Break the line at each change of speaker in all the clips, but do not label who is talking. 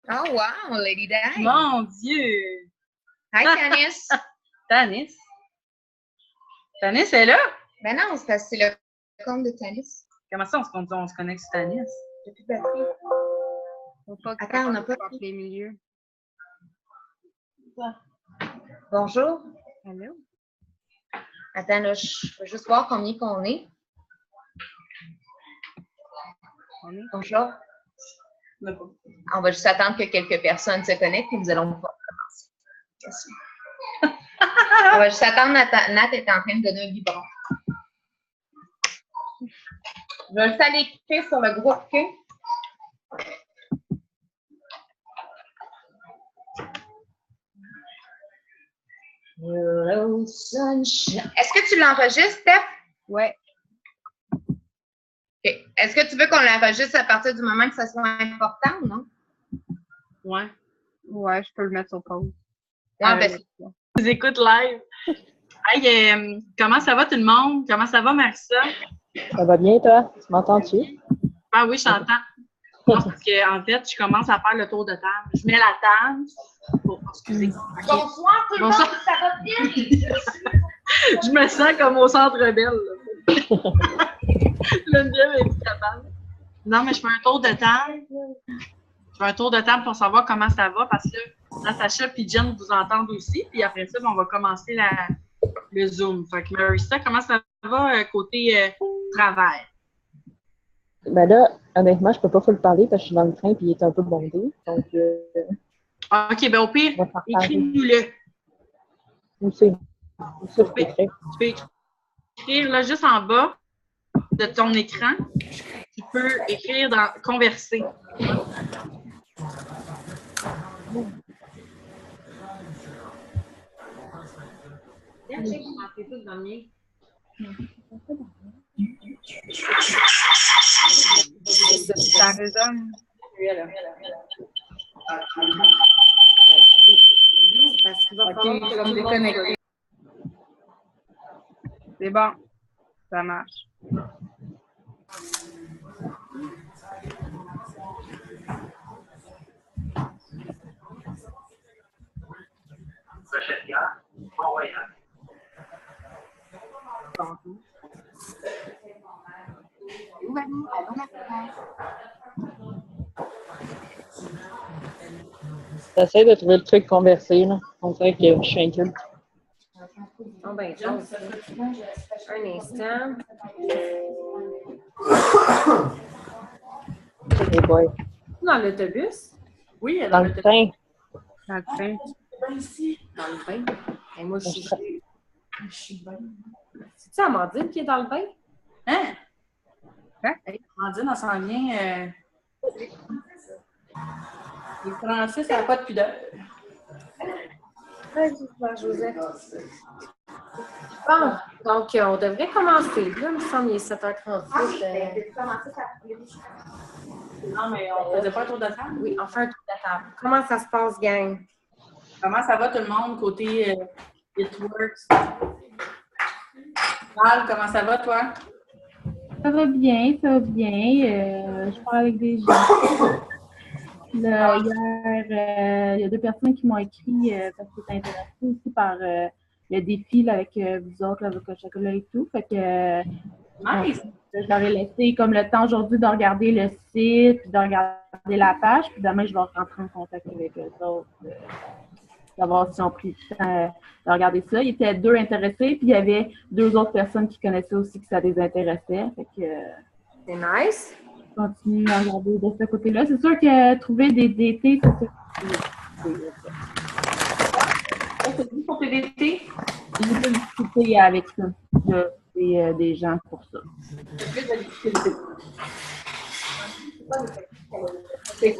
Oh, wow, Lady Di.
Mon Dieu!
Hi, Tanis.
Tanis? Tanis est là?
Ben non, c'est parce que c'est le compte de Tanis.
Comment ça, on se connecte sur Tanis?
J'ai plus de batterie. Attends, on n'a pas de
les milieux.
Bonjour.
Allô?
Attends, là, je veux juste voir combien qu'on est. Bonjour. On va juste attendre que quelques personnes se connectent et nous allons pouvoir commencer. Merci. On va juste attendre. Nat est en train de donner un biberon. Je vais juste aller écrire sur le groupe que. Hello, sunshine. Est-ce que tu l'enregistres, Steph?
Ouais.
Okay. Est-ce que tu veux qu'on l'enregistre à partir du moment que ça soit important ou non?
Ouais.
Ouais, je peux le mettre sur pause.
Ouais, ben,
je vous écoute live. Hey, comment ça va tout le monde? Comment ça va, Marissa?
Ça va bien, toi? Tu m'entends-tu?
Ah oui, je t'entends. Parce qu'en fait, je commence à faire le tour de table. Je mets la table. Oh, excusez. Okay.
Bonsoir tout le monde, ça va bien?
Je me sens comme au Centre Bell. Geneviève est capable. Non, mais je fais un tour de table. Je fais un tour de table pour savoir comment ça va parce que Natacha et Jen vous entendent aussi. Puis après ça, on va commencer le Zoom. Fait que Marissa, comment ça va côté travail?
Ben là, honnêtement, je peux pas full parler parce que je suis dans le train et il est un peu bondé. Donc,
OK, ben au pire, écris-nous-le.
Tu peux
écrire là, juste en bas de ton écran. Tu peux écrire dans « Converser ».
Ça résonne. Parce qu'il va falloir que je me déconnecte. C'est bon. Ça marche.
J'essaie de trouver le truc conversé, là. On dirait que je suis inculte.
Oh ben, un instant.
Hey boy.
Dans l'autobus?
Oui,
Dans le train.
Dans le train. Dans le bain. Et moi, je suis bain. C'est-tu Amandine qui est dans le bain?
Hein?
Hein?
Hey, Amandine, on s'en vient. Les Français, ça n'a pas de pudeur.
Vas-y, Joseph. Bon, donc on devrait commencer. Là, il me semble qu'il est 7h38.
Non, mais on faisait pas un tour de table?
Oui, on fait un tour de table. Comment ça se passe, gang?
Comment ça va tout le monde côté It Works? Val, comment ça va, toi?
Ça va bien, ça va bien. Je parle avec des gens. Là, hier, il y a 2 personnes qui m'ont écrit parce qu'ils étaient intéressés aussi par le défi là, avec vous autres, l'avocat chocolat et tout. Fait que
Nice!
je leur ai laissé comme le temps aujourd'hui de regarder le site, puis de regarder la page, puis demain, je vais rentrer en contact avec eux autres. Savoir si on pris le temps de regarder ça. Il y était 2 intéressés, puis il y avait 2 autres personnes qui connaissaient aussi que ça les intéressait. Fait que
c'est nice.
Je continue à regarder de ce côté-là. C'est sûr que trouver des DT, c'est sûr.
C'est dit pour tes DT?
J'ai pas discuté avec ça. J'ai des gens pour ça.
C'est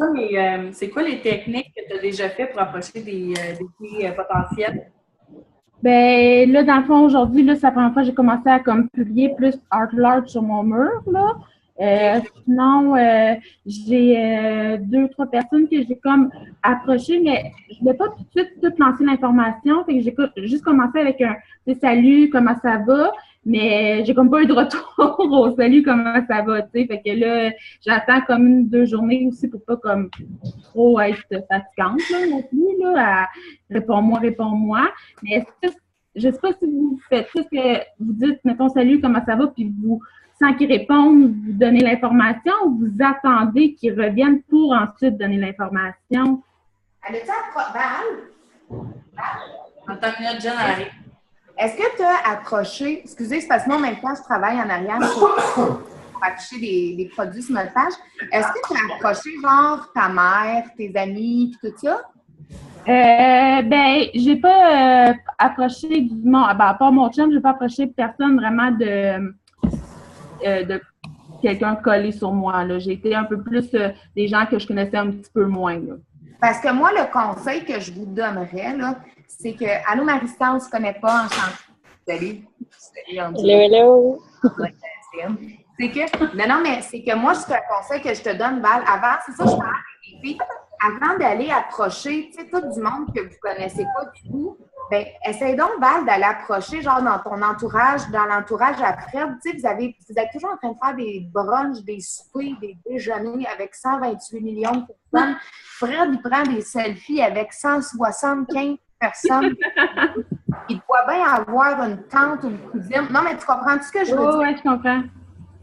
quoi les techniques que tu as déjà fait pour approcher des filles potentielles?
Ben là, dans le fond, aujourd'hui, là, c'est la première fois que j'ai commencé à comme publier plus art large sur mon mur, là. Sinon, j'ai 2-3 personnes que j'ai comme approchées, mais je voulais pas tout de suite lancer l'information. Fait que j'ai juste commencé avec un « salut, comment ça va ?» Mais j'ai comme pas eu de retour au salut, comment ça va, tu sais. Fait que là, j'attends comme 2 journées aussi pour pas comme trop être fatigante, là, non plus, là, à réponds-moi. Mais est-ce que, je sais pas si vous faites ça, que vous dites, mettons, salut, comment ça va, puis vous, sans qu'ils répondent, vous donnez l'information ou vous attendez qu'ils reviennent pour ensuite donner l'information?
Elle a-tu Val?
Attends une minute, Jen arrive.
Est-ce que tu as approché, excusez, c'est parce que moi, en même temps, je travaille en arrière pour afficher des produits sur notre page. Est-ce que tu as approché, genre, ta mère, tes amis, tout ça?
Ben, j'ai pas approché à part mon chum, j'ai pas approché personne vraiment de quelqu'un collé sur moi, là. J'ai été un peu plus des gens que je connaissais un petit peu moins, là.
Parce que moi, le conseil que je vous donnerais, là, c'est que Allô Marissa, on ne se connaît pas en chantier. Salut.
Hello.
C'est que, non, mais c'est que moi, c'est un conseil que je te donne, Val. Avant, c'est ça, je parle avec les filles. Avant d'aller approcher, tu sais, tout du monde que vous ne connaissez pas du tout, bien, essaye donc, Val, d'aller approcher, genre, dans ton entourage, dans l'entourage après. Tu sais, vous êtes toujours en train de faire des brunchs, des soupers, des déjeuners avec 128 millions de personnes. Fred, il prend des selfies avec 175 personnes. Il doit bien avoir une tante ou une cousine. Non, mais tu comprends ce que je veux dire?
Oui, je comprends.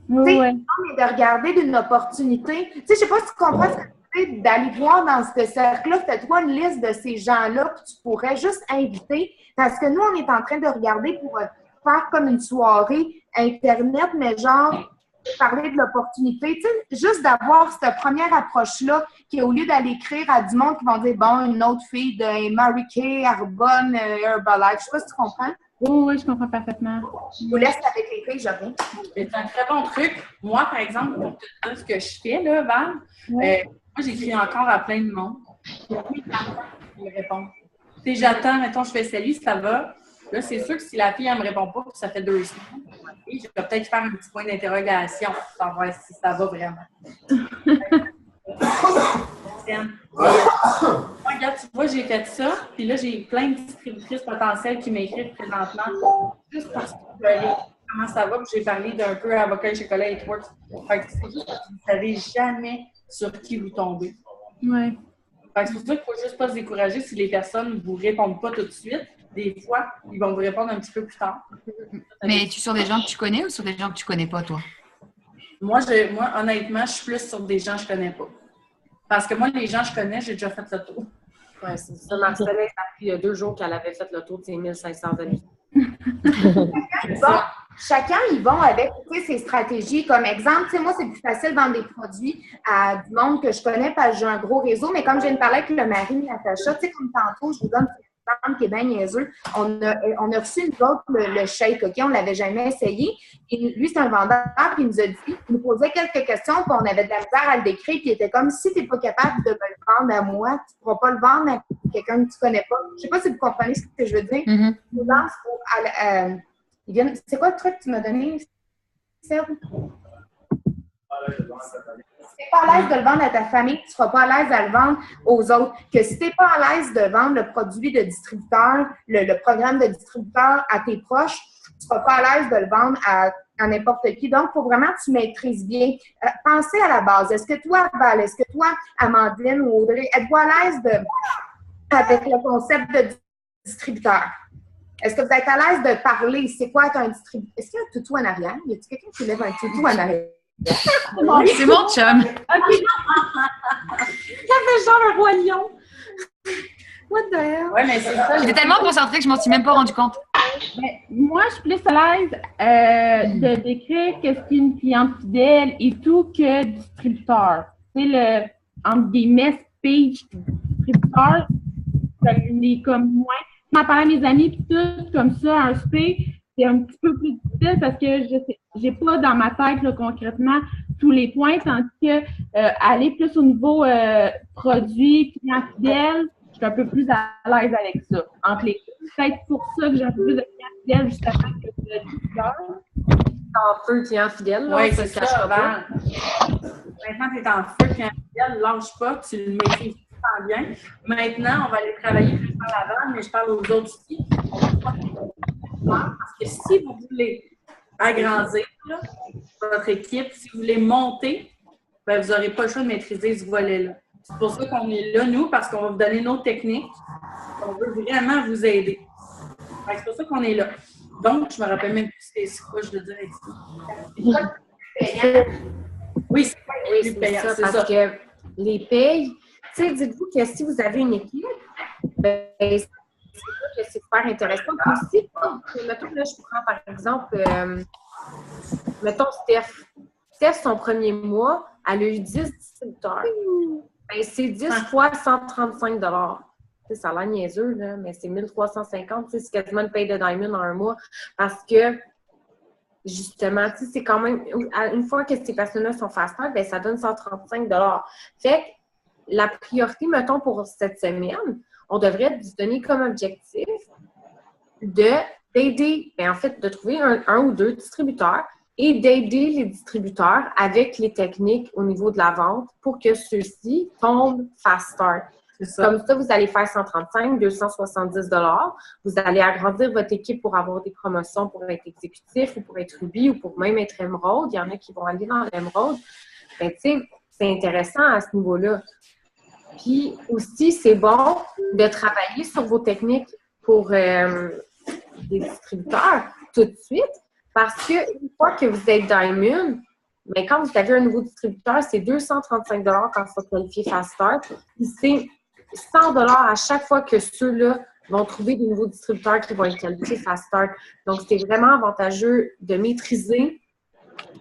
Oui. Non, mais de regarder d'une opportunité. Tu sais, je ne sais pas si tu comprends ce que tu veux, d'aller voir dans ce cercle-là, fais-toi une liste de ces gens-là que tu pourrais juste inviter. Parce que nous, on est en train de regarder pour faire comme une soirée Internet, mais genre parler de l'opportunité. Tu sais, juste d'avoir cette première approche-là, qui au lieu d'aller écrire à du monde qui vont dire, bon, une autre fille de Mary Kay, Arbonne, Herbalife. Je ne sais pas si tu comprends.
Oui, je comprends parfaitement.
Je vous laisse avec les filles, je reviens.
C'est un très bon truc. Moi, par exemple, pour te dire ce que je fais, là, Val, moi, j'écris encore à plein de monde. Il y a plein de personnes qui me répondent. Tu sais, j'attends, mettons, je fais salut, ça va. Là, c'est sûr que si la fille, elle ne me répond pas, puis ça fait 2 semaines, je vais peut-être faire un petit point d'interrogation pour savoir si ça va vraiment. Regarde, tu vois, j'ai fait ça, puis là, j'ai plein de distributrices potentielles qui m'écrivent présentement juste parce que je veux aller comment ça va, puis j'ai parlé d'un peu avocat et chocolat et Works. Fait que c'est juste que vous ne savez jamais sur qui vous tombez.
Oui.
Fait que c'est pour ça qu'il ne faut juste pas se décourager si les personnes ne vous répondent pas tout de suite. Des fois, ils vont vous répondre un petit peu plus tard.
Mais es-tu sur des gens que tu connais ou sur des gens que tu connais pas, toi?
Moi, honnêtement, je suis plus sur des gens que je connais pas. Parce que moi, les gens que je connais, j'ai déjà fait le tour.
Oui, c'est ça. Marcella, ça a pris 2 jours qu'elle avait fait le tour de ses 1500 amis.
Bon, chacun, ils vont avec ses stratégies. Comme exemple, tu sais, moi, c'est plus facile de vendre des produits à du monde que je connais parce que j'ai un gros réseau. Mais comme je viens de parler avec le mari, Natacha, tu sais, comme tantôt, je vous donne un exemple qui est bien niaiseux. On a reçu nous autres le shake, OK? On ne l'avait jamais essayé. Et lui, c'est un vendeur, puis il nous a dit, il nous posait quelques questions, puis on avait de la misère à le décrire, puis il était comme, si tu n'es pas capable de me le vendre à moi, tu ne pourras pas le vendre à quelqu'un que tu ne connais pas. Je ne sais pas si vous comprenez ce que je veux dire. C'est quoi le truc que tu m'as donné, Serge? Si tu n'es pas à l'aise de le vendre à ta famille, tu ne seras pas à l'aise à le vendre aux autres. Que si tu n'es pas à l'aise de vendre le produit de distributeur, le programme de distributeur à tes proches, tu ne seras pas à l'aise de le vendre à n'importe qui. Donc, il faut vraiment que tu maîtrises bien. Pensez à la base. Est-ce que toi, Val, est-ce que toi, Amandine ou Audrey, êtes-vous à l'aise avec le concept de distributeur? Est-ce que vous êtes à l'aise de parler? C'est quoi être un distributeur? Est-ce qu'il y a un toutou en arrière? Y a-t-il quelqu'un qui lève un toutou en arrière?
C'est mon chum.
OK. Ça fait genre un roi lion. What the hell?
Oui, mais c'est ça.
J'étais tellement concentrée que je m'en suis même pas rendu compte.
Mais moi, je suis plus à l'aise de décrire qu'est-ce qu'est une cliente fidèle et tout que distributeur. Tu sais, entre guillemets, speech distributeur, ça l'est comme moins. Je m'en parlais à mes amis, puis tout comme ça, un speech, c'est un petit peu plus difficile parce que je n'ai pas dans ma tête là, concrètement tous les points, tandis que aller plus au niveau produit, client fidèle, je suis un peu plus à l'aise avec ça. Entre les peut-être pour ça que j'ai un peu plus de clients fidèles juste avant que le diffuseur.
En feu, client fidèle.
Oui, c'est ça. Maintenant, tu es en feu, client fidèle, lâche pas, tu le maîtrises bien. Maintenant, on va aller travailler plus par l'avant, mais je parle aux autres aussi. Parce que si vous voulez agrandir là, votre équipe, si vous voulez monter, ben, vous n'aurez pas le choix de maîtriser ce volet-là. C'est pour ça qu'on est là, nous, parce qu'on va vous donner nos techniques. On veut vraiment vous aider. C'est pour ça qu'on est là. Donc, je me rappelle même plus c'est quoi je veux dire avec ça. Oui, c'est
Oui, c'est ça, parce que les payes, tu sais, dites-vous que si vous avez une équipe, ben, c'est sûr que c'est super intéressant. Puis aussi, mettons, là, je prends par exemple, mettons Steph. Steph, son premier mois, elle a eu 10 distributeurs. Ben, c'est 10 fois 135 $. Ça a l'air niaiseux, là, mais c'est 1350. C'est quasiment une paye de Diamond en un mois. Parce que, justement, c'est quand même, une fois que ces personnes-là sont fast start, ben, ça donne 135 $. Fait que la priorité, mettons, pour cette semaine, on devrait se donner comme objectif d'aider, ben, en fait, de trouver un ou deux distributeurs et d'aider les distributeurs avec les techniques au niveau de la vente pour que ceux-ci tombent fast start. Comme ça, vous allez faire 135, 270 $. Vous allez agrandir votre équipe pour avoir des promotions pour être exécutif ou pour être Ruby ou pour même être Emerald. Il y en a qui vont aller dans l'Emerald. Ben, tu sais, c'est intéressant à ce niveau-là. Puis aussi, c'est bon de travailler sur vos techniques pour des distributeurs tout de suite parce qu'une fois que vous êtes Diamond, mais quand vous avez un nouveau distributeur, c'est 235 $ quand il faut qualifier Fast Start. Puis c'est 100 $ à chaque fois que ceux-là vont trouver des nouveaux distributeurs qui vont être qualifiés Fast Start. Donc, c'est vraiment avantageux de maîtriser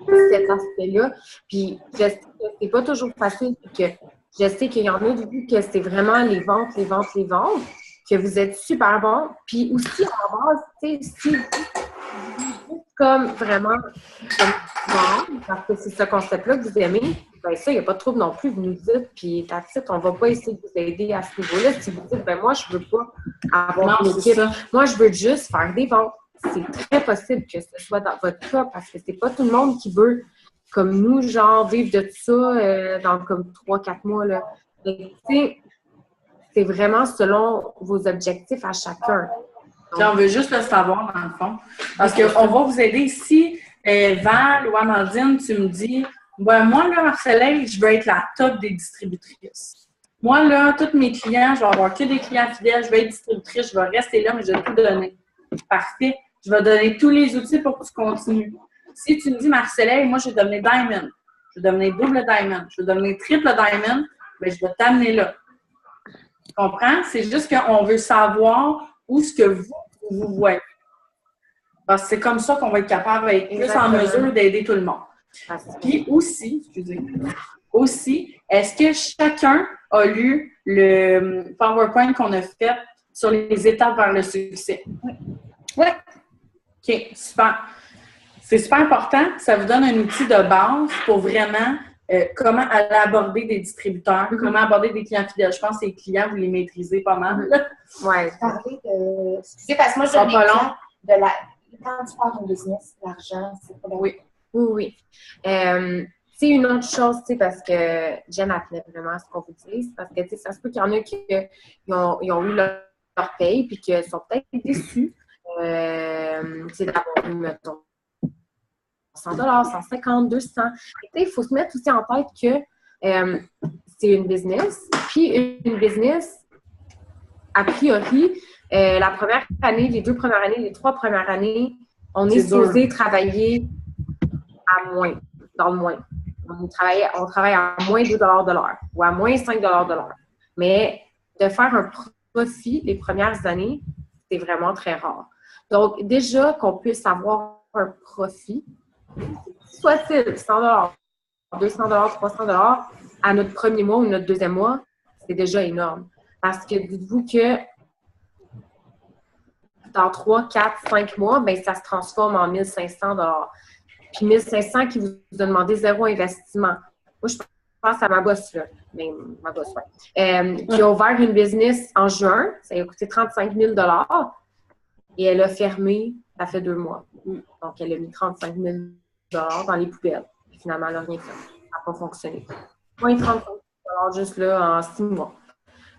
cet aspect-là. Puis, je sais que c'est pas toujours facile, que je sais qu'il y en a vu que c'est vraiment les ventes, que vous êtes super bon. Puis aussi, en base, tu sais, si comme vraiment comme parce que c'est ce concept-là que vous aimez, bien ça, il n'y a pas de trouble non plus, vous nous dites, puis on ne va pas essayer de vous aider à ce niveau-là. Si vous dites, ben moi, je ne veux pas avoir une équipe, moi, je veux juste faire des ventes. C'est très possible que ce soit dans votre cas, parce que c'est pas tout le monde qui veut, comme nous, genre, vivre de tout ça dans comme 3-4 mois, là. C'est vraiment selon vos objectifs à chacun.
Puis on veut juste le savoir, dans le fond. Parce qu'on va vous aider. Si Val ou Amandine, tu me dis, ben, moi, là, Marcellin, je veux être la top des distributrices. Moi, là, tous mes clients, je vais avoir que des clients fidèles, je vais être distributrice, je vais rester là, mais je vais tout donner. Parfait. Je vais donner tous les outils pour que tu continues. Si tu me dis, Marcellin, moi, je vais devenir Diamond, je vais devenir double Diamond, je vais devenir triple Diamond, bien, je vais t'amener là. Tu comprends? C'est juste qu'on veut savoir où est-ce que vous voyez. Parce que c'est comme ça qu'on va être capable d'être plus en mesure d'aider tout le monde. Puis aussi, est-ce que chacun a lu le PowerPoint qu'on a fait sur les étapes vers le succès?
Oui.
OK, super. C'est super important. Ça vous donne un outil de base pour vraiment comment aller aborder des distributeurs, comment aborder des clients fidèles. Je pense que les clients, vous les maîtrisez pas mal.
Oui.
Parler de... Excusez, parce que moi, je donne l'exemple de la... Quand tu parles d'un business, l'argent, c'est pas...
Oui. C'est une autre chose, tu sais, parce que Jen appelait vraiment ce qu'on vous dit, parce que, tu sais, ça se peut qu'il y en a qui ont eu leur paye, puis qu'ils sont peut-être déçus, c'est d'avoir eu, mettons, 100 $, 150, 200. Il faut se mettre aussi en tête que c'est une business. Puis une business, a priori, la première année, les 2 premières années, les 3 premières années, on est supposé travailler à moins, dans le moins. On travaille à moins 2 $ de l'heure ou à moins 5 $ de l'heure. Mais de faire un profit les premières années, c'est vraiment très rare. Donc, déjà qu'on puisse avoir un profit, soit-il 100 $, 200 $, 300 $ à notre premier mois ou notre deuxième mois, c'est déjà énorme. Parce que dites-vous que dans 3, 4, 5 mois, bien, ça se transforme en 1500 $. Puis 1500 qui vous a demandé 0 investissement. Moi, je pense à ma boss, là. Mais ma boss, oui. Qui a ouvert une business en juin. Ça lui a coûté 35 000 $ et elle a fermé, ça fait 2 mois. Donc, elle a mis 35 000 $ dans les poubelles. Puis finalement, elle n'a rien fait. Ça n'a pas fonctionné. Moins 35 $ juste là en 6 mois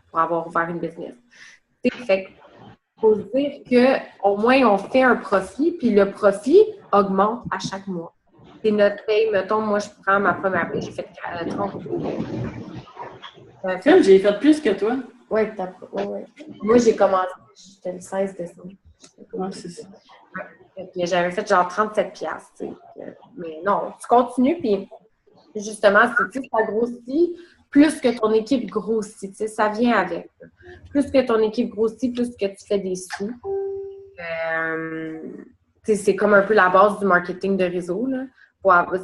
pour avoir ouvert une business. Fait qu'il faut se dire qu'au moins, on fait un profit, puis le profit, augmente à chaque mois. C'est notre paye, mettons, moi, je prends ma première paye, j'ai fait 30.
Comme j'ai fait plus que toi.
Oui, ouais. Moi, j'ai commencé, j'étais le 16 décembre.
Ouais, c'est ça.
Puis j'avais fait genre 37 piastres, tu sais. Mais non, tu continues, puis justement, ça grossit, plus que ton équipe grossit, tu sais, ça vient avec. Plus que ton équipe grossit, plus que tu fais des sous. C'est comme un peu la base du marketing de réseau, là.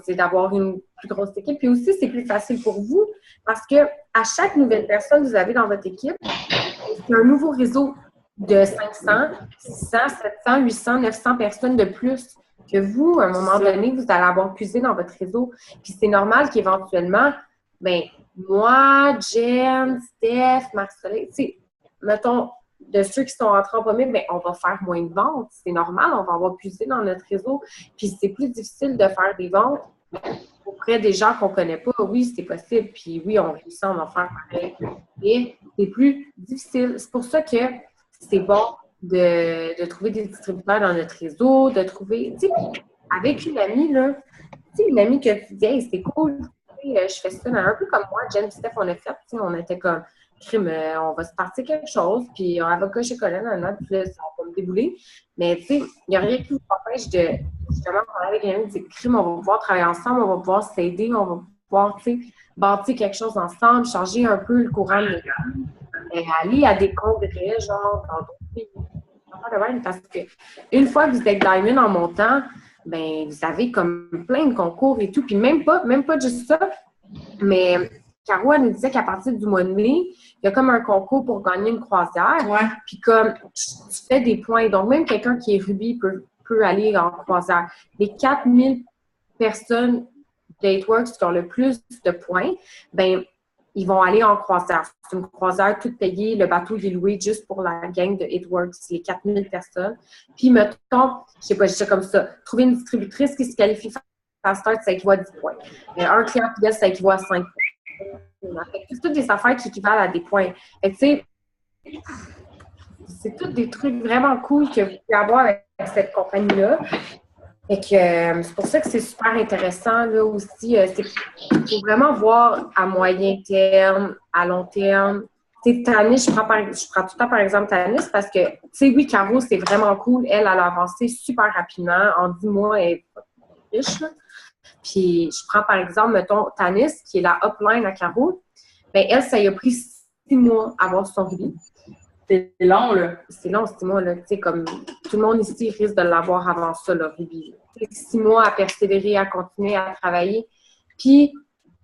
C'est d'avoir une plus grosse équipe. Puis aussi, c'est plus facile pour vous parce que à chaque nouvelle personne que vous avez dans votre équipe, c'est un nouveau réseau de 500, 600, 700, 800, 900 personnes de plus que vous, à un moment donné, vous allez avoir puisé dans votre réseau. Puis c'est normal qu'éventuellement, ben moi, Jen, Steph, Marc-Soleil, tu sais, mettons, de ceux qui sont rentrés en premier, bien, on va faire moins de ventes. C'est normal, on va avoir puisé dans notre réseau. Puis c'est plus difficile de faire des ventes auprès des gens qu'on ne connaît pas. Oui, c'est possible. Puis oui, on réussit à en faire pareil. Mais c'est plus difficile. C'est pour ça que c'est bon de trouver des distributeurs dans notre réseau, de trouver, tu sais, avec une amie, là, tu sais, une amie que tu dis, hey, c'est cool, je fais ça, un peu comme moi, Jen et Steph, on a fait, tu sais, on était comme, crime, on va se partir quelque chose, puis on va cocher Colin, puis là, ça va me débouler. Mais tu sais, il n'y a rien qui vous empêche de, justement, parler avec une amie, de dire, crime, on va pouvoir travailler ensemble, on va pouvoir s'aider, on va pouvoir, tu sais, bâtir quelque chose ensemble, changer un peu le courant de notre vie, et aller à des congrès, genre, dans d'autres pays. Parce que une fois que vous êtes Diamond en montant, ben vous avez comme plein de concours et tout. Puis même pas juste ça, mais Caro, elle nous disait qu'à partir du mois de mai, il y a comme un concours pour gagner une croisière.
Ouais.
Puis comme tu fais des points. Donc même quelqu'un qui est Ruby peut aller en croisière. Les 4000 personnes d'Ateworks qui ont le plus de points, ben ils vont aller en croisière. C'est une croisière toute payée. Le bateau il est loué juste pour la gang de Ateworks, les 4000 personnes. Puis, mettons, je sais pas, je dis comme ça, trouver une distributrice qui se qualifie faster, ça équivaut à 10 points. Un client fidèle, ça équivaut à 5 points. C'est toutes des affaires qui équivalent à des points. Et tu sais, c'est tous des trucs vraiment cool que vous pouvez avoir avec cette compagnie-là. Et que c'est pour ça que c'est super intéressant là aussi. Il faut vraiment voir à moyen terme, à long terme. Tu sais, Tanis, je prends tout le temps par exemple Tanis parce que, tu sais, oui, Caro, c'est vraiment cool. Elle a avancé super rapidement. En 10 mois, elle est riche. Là. Puis je prends par exemple, mettons, Tanis, qui est la upline à Caro. Bien, elle, ça lui a pris 6 mois à avoir son Ruby.
C'est long, là.
C'est long, 6 mois, là. Tu sais, comme tout le monde ici risque de l'avoir avant ça, le Ruby. 6 mois à persévérer, à continuer à travailler. Puis,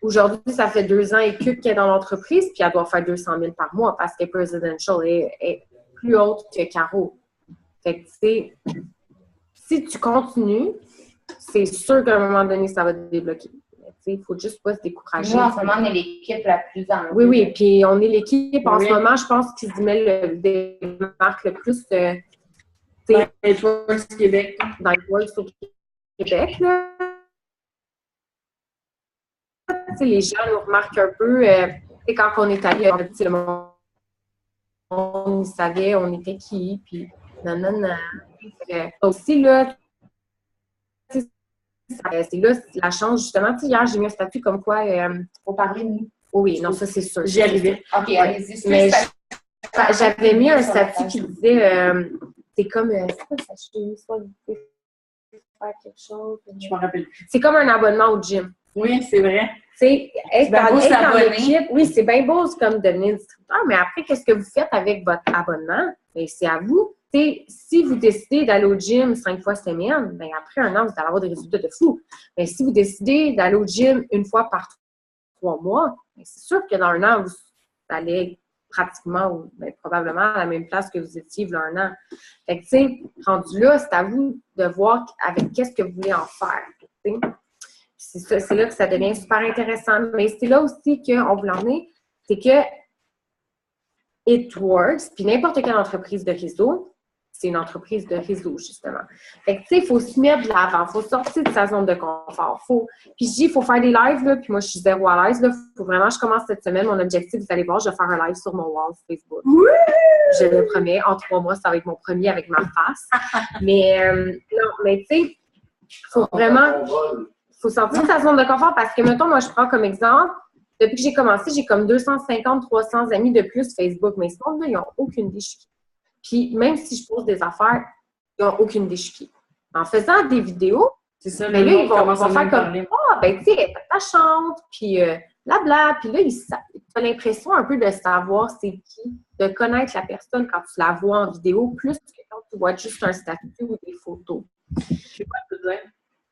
aujourd'hui, ça fait 2 ans et qu'elle est dans l'entreprise, puis elle doit faire 200 000 par mois parce qu'elle est presidential est plus haute que Caro. Fait que, tu sais, si tu continues, c'est sûr qu'à un moment donné, ça va te débloquer. Il faut juste pas se décourager.
Nous, en ce moment, on est l'équipe la plus en
Oui, oui. Puis on est l'équipe en ce moment, je pense, qui se démarque le plus.
Dans Ateworks Québec.
Dans Ateworks au Québec, là. Les gens nous remarquent un peu. Quand on est allé, le monde savait on était qui, puis nanana. Aussi, là, c'est là la chance, justement. Hier, j'ai mis un statut comme quoi.
Faut parler de nous.
Oui, non, ça, c'est sûr.
J'y arrivais.
OK, allez-y.
Mais j'avais mis un statut qui disait c'est comme. C'est quoi ça? Soit faire quelque chose.
Je me rappelle plus.
C'est comme un abonnement au gym.
Oui, c'est vrai.
C'est être dans l'équipe. Oui, c'est bien beau, c'est comme devenir distributeur, mais après, qu'est-ce que vous faites avec votre abonnement? Bien, c'est à vous. T'sais, si vous décidez d'aller au gym 5 fois semaine, bien, après 1 an, vous allez avoir des résultats de fou. Mais si vous décidez d'aller au gym 1 fois par 3 mois, bien, c'est sûr que dans 1 an, vous allez être pratiquement ou bien, probablement à la même place que vous étiez il y a 1 an. Fait que, tu sais, rendu là, c'est à vous de voir avec qu'est-ce que vous voulez en faire. C'est là que ça devient super intéressant. Mais c'est là aussi qu'on veut l'emmener, c'est que Ateworks, puis n'importe quelle entreprise de réseau, c'est une entreprise de réseau, justement. Fait que, tu sais, il faut se mettre de l'avant, il faut sortir de sa zone de confort. Puis je dis, il faut faire des lives, là, puis moi, je suis zéro à l'aise, là. Faut vraiment, je commence cette semaine, mon objectif, vous allez voir, je vais faire un live sur mon wall Facebook. Oui! Je le promets, en 3 mois, ça va être mon premier avec ma face. Mais, non, mais tu sais, faut vraiment... faut sortir de sa zone de confort parce que, mettons, moi, je prends comme exemple, depuis que j'ai commencé, j'ai comme 250-300 amis de plus Facebook, mais sinon, là, ils n'ont aucune déchiquée. Puis, même si je pose des affaires, ils n'ont aucune déchiquée. En faisant des vidéos,
c'est ça,
mais là, ils vont faire comme « ben, tu sais, elle est attachante, puis blabla. » Puis là, tu as l'impression un peu de savoir c'est qui, de connaître la personne quand tu la vois en vidéo, plus que quand tu vois juste un statut ou des photos.
Je sais pas te dire.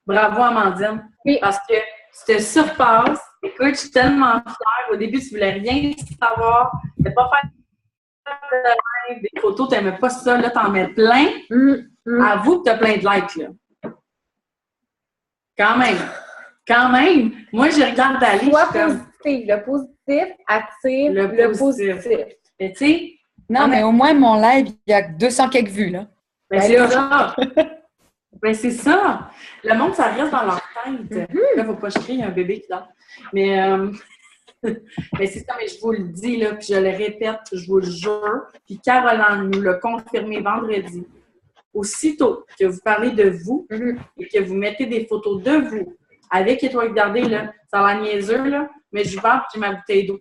Bravo, Amandine.
Oui.
Parce que tu te surpasses. Écoute, je suis tellement fière. Au début, tu voulais rien savoir. Tu ne pas faire des photos, tu n'aimais pas ça. Là, tu en mets plein. Avoue que tu as plein de likes, là. Quand même. Moi, je regarde d'aller.
Sois positif. Le positif attire le positif.
Mais tu sais...
Non, mais au moins, mon live, il y a 200 quelques vues, là.
Ben, c'est ça. Ben, c'est ça. Le monde, ça reste dans leur tête. Là, il ne faut pas chier, il y a un bébé qui dort. Mais, mais c'est ça, mais je vous le dis, là, puis je le répète, je vous le jure. Puis Caroline nous l'a confirmé vendredi. Aussitôt que vous parlez de vous et que vous mettez des photos de vous avec Étoile Gardée, là, ça a l'air niaiseux, là, mais je vais j'ai ma bouteille d'eau.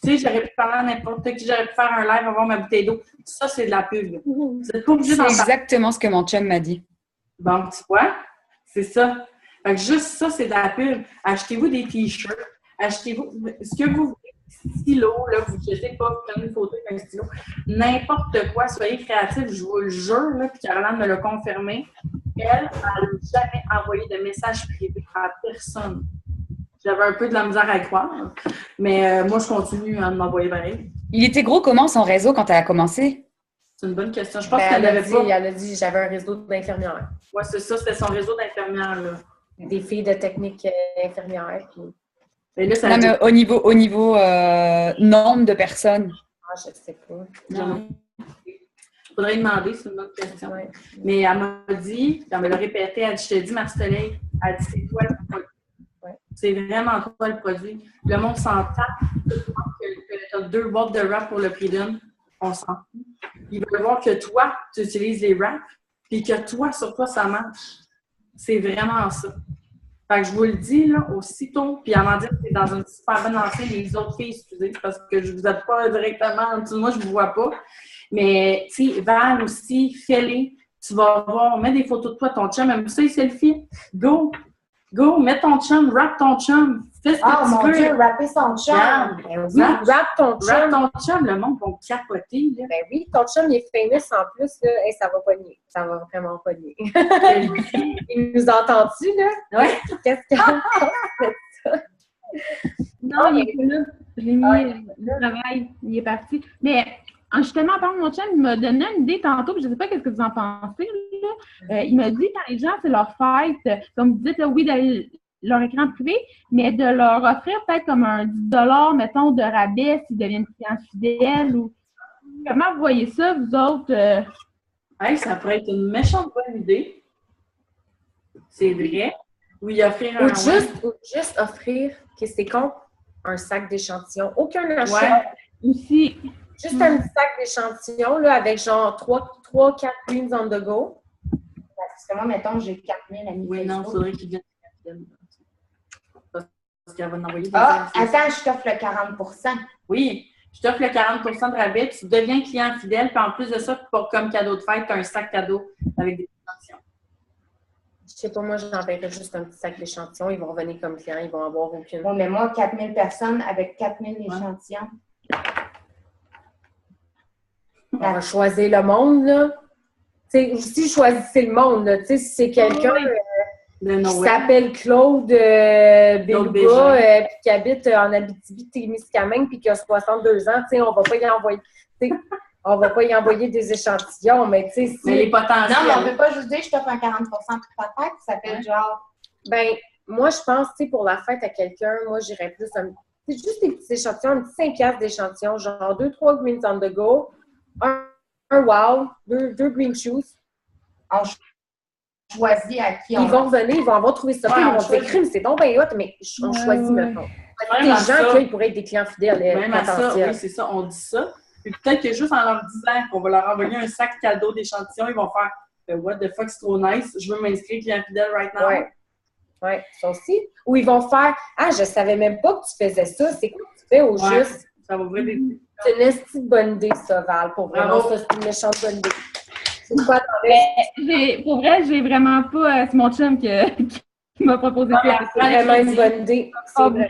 Tu sais, j'aurais pu parler à n'importe qui, j'aurais pu faire un live, avoir ma bouteille d'eau. Ça, c'est de la pub. Vous n'êtes pas obligé d'en
C'est exactement ce que mon chum m'a dit.
Bon, tu vois, c'est ça. Fait que juste ça, c'est de la pub. Achetez-vous des t-shirts, achetez-vous ce que vous voulez, stylo, là, je sais pas, vous prenez une photo avec un stylo, n'importe quoi, soyez créatifs, je vous le jure, là, puis Caroline me l'a confirmé. Elle n'a jamais envoyé de message privé à personne. J'avais un peu de la misère à y croire, mais moi, je continue à m'envoyer pareil.
Il était gros comment son réseau quand elle a commencé?
C'est une bonne question. Je pense qu'elle n'avait pas...
Elle a dit j'avais un réseau d'infirmières.
Oui, c'est ça, c'était son réseau d'infirmières, là.
Des filles de technique infirmière. Puis...
Et là, ça
non, mais au niveau nombre de personnes.
Ah, je sais pas.
Non. Faudrait demander, c'est une bonne question.
Ouais.
Mais elle m'a dit, elle me l'a répété, elle dit, je te dis, Marc-Soleil, elle dit, c'est toi le produit. Ouais. C'est vraiment toi le produit. Le monde s'en tape. Que tu as 2 boîtes de wrap pour le prix d'une, on s'en fout. Ils veulent voir que toi, tu utilises les wraps, puis que toi, sur toi, ça marche. C'est vraiment ça. Fait que je vous le dis, là, aussitôt, puis Amandine, c'est dans une super bonne lancée, les autres filles, excusez, parce que je vous aide pas directement en dessous de moi, je vous vois pas. Mais, tu sais, Val aussi, fais-les. Tu vas voir, mets des photos de toi, ton chum, même ça, il selfie. Go! Go, mets ton chum, rap ton chum. Fais ce que tu peux.
Dieu, rapper son chum.
Ben oui, rap ton chum.
Rap ton chum, le monde va capoter. Là.
Ben oui, ton chum, il est famous en plus, là. Hey, ça va pogner. Ça va vraiment pogner. Il nous entend-tu, là?
Oui.
Qu'est-ce qu'il pense de ça?
Non, il est pas là. Je l'ai mis au travail. Il est parti. Mais justement, par mon chum, il m'a donné une idée tantôt, puis je ne sais pas ce que vous en pensez. Là. Il m'a dit quand les gens, c'est leur fête, comme vous dites, là, oui, d'aller leur écran privé, mais de leur offrir peut-être comme un 10 $, mettons, de rabais s'ils deviennent clients fidèles. Ou... Comment vous voyez ça, vous autres?
Hey, ça pourrait être une méchante bonne idée. C'est vrai. Oui, offrir un...
Ou juste offrir, que c'est con, un sac d'échantillons. Aucun achat.
Ouais.
Aussi.
Juste un petit sac d'échantillons, là, avec genre 3-4 greens on the go.
Parce que moi, mettons, j'ai 4000 amis.
Oui, non, il faudrait qu'ils viennent. Parce qu'elle va en envoyer des
attends, je t'offre le 40%.
Oui, je t'offre le 40% de rabais, tu deviens client fidèle, puis en plus de ça, comme cadeau de fête, tu as un sac cadeau avec des échantillons.
Je sais pas, moi, j'enverrai juste un petit sac d'échantillons. Ils vont revenir comme clients, ils vont avoir aucune...
Bon, mais moi, 4000 personnes avec 4000 échantillons.
On va choisir le monde, là. Tu sais, si choisissez le monde, là, tu sais, si c'est quelqu'un qui s'appelle Claude Beluga, puis qui habite en Abitibi-Témiscamingue, puis qui a 62 ans, tu sais, on va pas y envoyer... On va pas y envoyer des échantillons, mais tu sais, si...
Mais les potentiels...
Non, mais on peut pas juste dire, je t'offre un 40% pour ta fête, ça fait genre...
Ben, moi, je pense, tu sais, pour la fête à quelqu'un, moi, j'irais plus... C'est juste des petits échantillons, un petit 5$ d'échantillons, genre 2-3 greens on the go, un wow, deux green shoes.
On choisit à qui on...
Ils vont revenir, ils vont avoir trouvé ça, ils vont dire, crime, c'est donc bien hot, mais on choisit maintenant. Des gens qui, ils pourraient être des clients fidèles,
même à ça, oui, c'est ça, on dit ça. Puis peut-être que juste en leur disant qu'on va leur envoyer un sac cadeau d'échantillons, ils vont faire what the fuck, c'est trop nice, je veux m'inscrire client fidèle right now.
Oui, ça aussi. Ou ils vont faire ah, je savais même pas que tu faisais ça, c'est quoi que tu fais au juste?
Ça va ouvrir des...
C'est une esti de bonne idée, ça, Val. Pour vraiment, ça, c'est une méchante bonne idée. C'est quoi
Pour vrai, j'ai vraiment pas. C'est mon chum qui m'a proposé ça.
C'est vraiment une bonne idée. C'est vrai.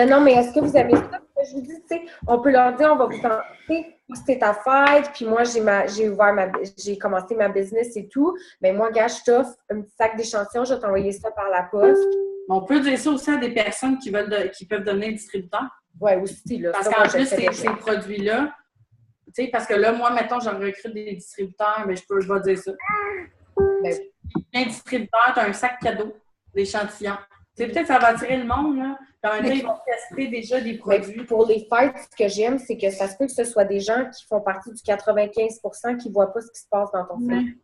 Non, mais est-ce que vous aimez ça? Je vous dis, tu sais, on peut leur dire, on va vous tenter, c'est ta fête, puis moi, j'ai commencé ma business et tout. Mais moi, gars, je t'offre un petit sac d'échantillons, je vais t'envoyer ça par la poste.
On peut dire ça aussi à des personnes qui peuvent devenir distributeurs.
Oui, aussi, là.
Parce qu'en plus, ces produits-là, tu sais, parce que là, moi, mettons, j'en recrute des distributeurs, mais je vais dire ça. Un distributeur, tu as un sac cadeau d'échantillons. Tu sais, peut-être que ça va attirer le monde, là. Puis en même temps, ils vont tester déjà des produits.
Pour les fêtes, ce que j'aime, c'est que ça se peut que ce soit des gens qui font partie du 95% qui ne voient pas ce qui se passe dans ton site.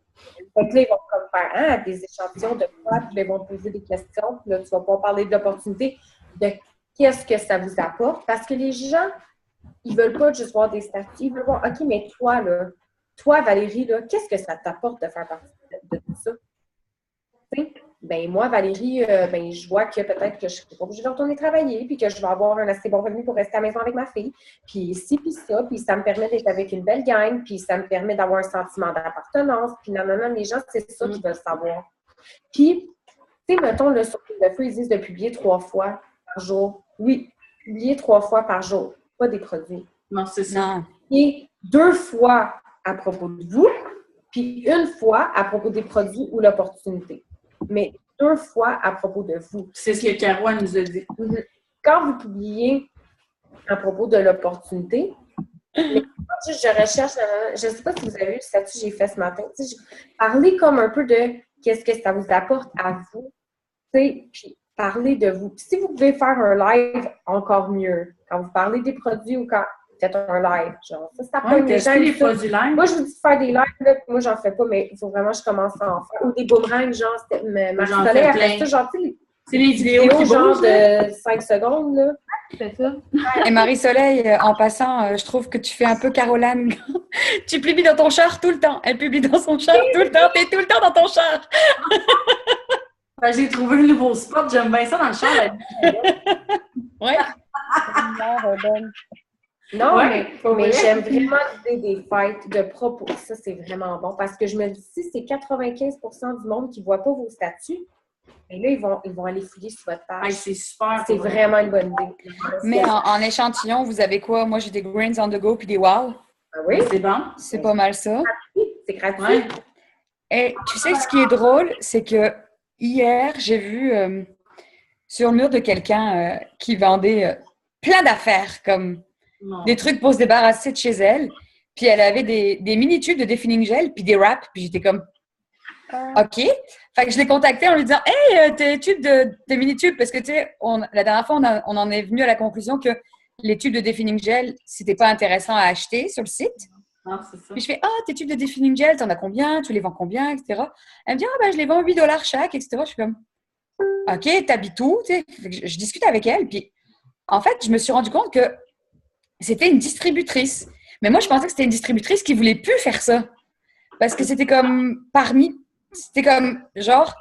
Donc là, ils vont comme faire des échantillons de quoi, puis là, ils vont te poser des questions, puis là, tu vas pouvoir parler de l'opportunité, de qu'est-ce que ça vous apporte. Parce que les gens, ils ne veulent pas juste voir des statuts, ils veulent voir, OK, mais toi, là, toi, Valérie, là, qu'est-ce que ça t'apporte de faire partie de tout ça? T'sais? Ben moi, Valérie, je vois que peut-être que je ne serai pas obligée de retourner travailler, puis que je vais avoir un assez bon revenu pour rester à la maison avec ma fille, puis ci, puis ça, puis ça me permet d'être avec une belle gang, puis ça me permet d'avoir un sentiment d'appartenance, puis normalement, les gens, c'est ça qu'ils veulent savoir. Puis, tu sais, mettons, le sur le feu, ils disent de publier 3 fois par jour. Oui, publier 3 fois par jour, pas des produits.
Non, c'est ça.
Et 2 fois à propos de vous, puis 1 fois à propos des produits ou l'opportunité. Mais 2 fois à propos de vous.
C'est ce que Caro nous a dit.
Quand vous publiez à propos de l'opportunité, je recherche, je ne sais pas si vous avez vu le statut que j'ai fait ce matin. Parlez comme un peu de qu'est-ce que ça vous apporte à vous, puis parlez de vous. Puis si vous pouvez faire un live, encore mieux. Quand vous parlez des produits ou quand faites un live, genre ça peut être
les produits live.
Moi, je vous dis de faire des lives, là, moi, j'en fais pas, mais il faut vraiment que je commence à en faire. Ou des boomerangs, genre, Marie-Soleil a fait ça, genre,
c'est les vidéos qui
genre de 5 secondes, là.
C'est ça.
Et Marie-Soleil, en passant, je trouve que tu fais un peu Caroline. Tu publies dans ton char tout le temps. Elle publie dans son char tout le temps. T'es tout le temps dans ton char.
J'ai trouvé un nouveau spot. J'aime bien ça dans le char.
Ouais.
Non, mais j'aime vraiment l'idée des fêtes, de propos. Ça, c'est vraiment bon. Parce que je me dis, si c'est 95% du monde qui ne voit pas vos statuts, et là, ils vont aller fouiller sur votre page.
C'est super.
C'est vraiment une bonne idée.
Mais en échantillon, vous avez quoi? Moi, j'ai des Grains on the Go puis des Wow.
Ah oui?
C'est bon.
C'est pas mal ça.
C'est gratuit.
Ouais.
Et tu sais, ce qui est drôle, c'est que hier, j'ai vu sur le mur de quelqu'un qui vendait plein d'affaires, comme des trucs pour se débarrasser de chez elle. Puis elle avait des mini-tubes de défilling gel, puis des wraps. Puis j'étais comme, OK. Fait que je l'ai contacté en lui disant, hey, tes tubes de mini-tubes, parce que tu sais, la dernière fois, on en est venu à la conclusion que les tubes de défilling gel, c'était pas intéressant à acheter sur le site.
Ah, c'est ça.
Puis je fais, tes tubes de défilling gel, t'en as combien? Tu les vends combien? Etc. Elle me dit, je les vends $8 chaque, etc. Je suis comme, OK, t'habites où? Je discute avec elle. Puis en fait, je me suis rendu compte que c'était une distributrice. Mais moi, je pensais que c'était une distributrice qui voulait plus faire ça. Parce que c'était comme c'était comme genre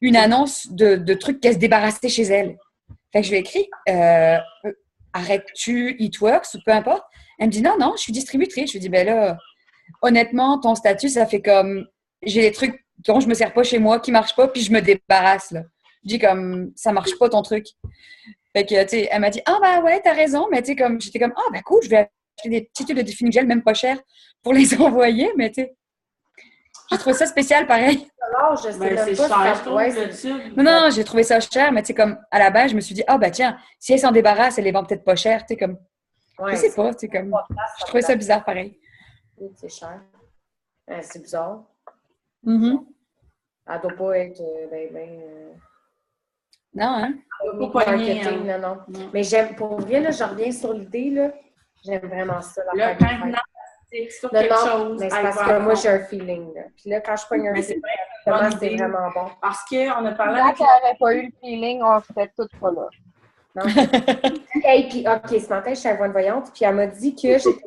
une annonce de trucs qu'elle se débarrassait chez elle. Fait que je lui ai écrit, arrêtes-tu Eatworks ou peu importe? Elle me dit non, je suis distributrice. Je lui dis, ben là, honnêtement, ton statut, ça fait comme, j'ai des trucs dont je me sers pas chez moi, qui marchent pas, puis je me débarrasse, là. Je dis comme, ça marche pas ton truc. Fait que, tu sais, elle m'a dit, ouais, t'as raison, mais tu sais, comme, j'étais comme, cool, je vais acheter des petits tubes de défilling gel, même pas cher, pour les envoyer, mais tu sais, j'ai trouvé ça spécial, pareil.
Alors, je sais
c'est cher,
Non, j'ai trouvé ça cher, mais tu sais, comme, à la base, je me suis dit, tiens, si elle s'en débarrasse, elle les vend peut-être pas cher, tu sais, comme, je sais pas, tu sais, comme, je trouvais ça bizarre, pareil.
Oui, c'est cher. C'est bizarre.
Mm-hmm.
Elle doit pas être,
Non, hein?
Marketing, non. Mais j'aime, pour vrai, là, je reviens sur l'idée, là, j'aime vraiment ça.
Là, quand sur quelque chose,
mais c'est parce que moi, j'ai un feeling, là. Puis là, quand je pogne un feeling, c'est vraiment bon.
Parce qu'on a parlé
avec... Si elle n'aurait pas eu le feeling, on serait toutes pas là.
Non. Hey, puis, OK, ce matin, je suis à la voyante, puis elle m'a dit que j'étais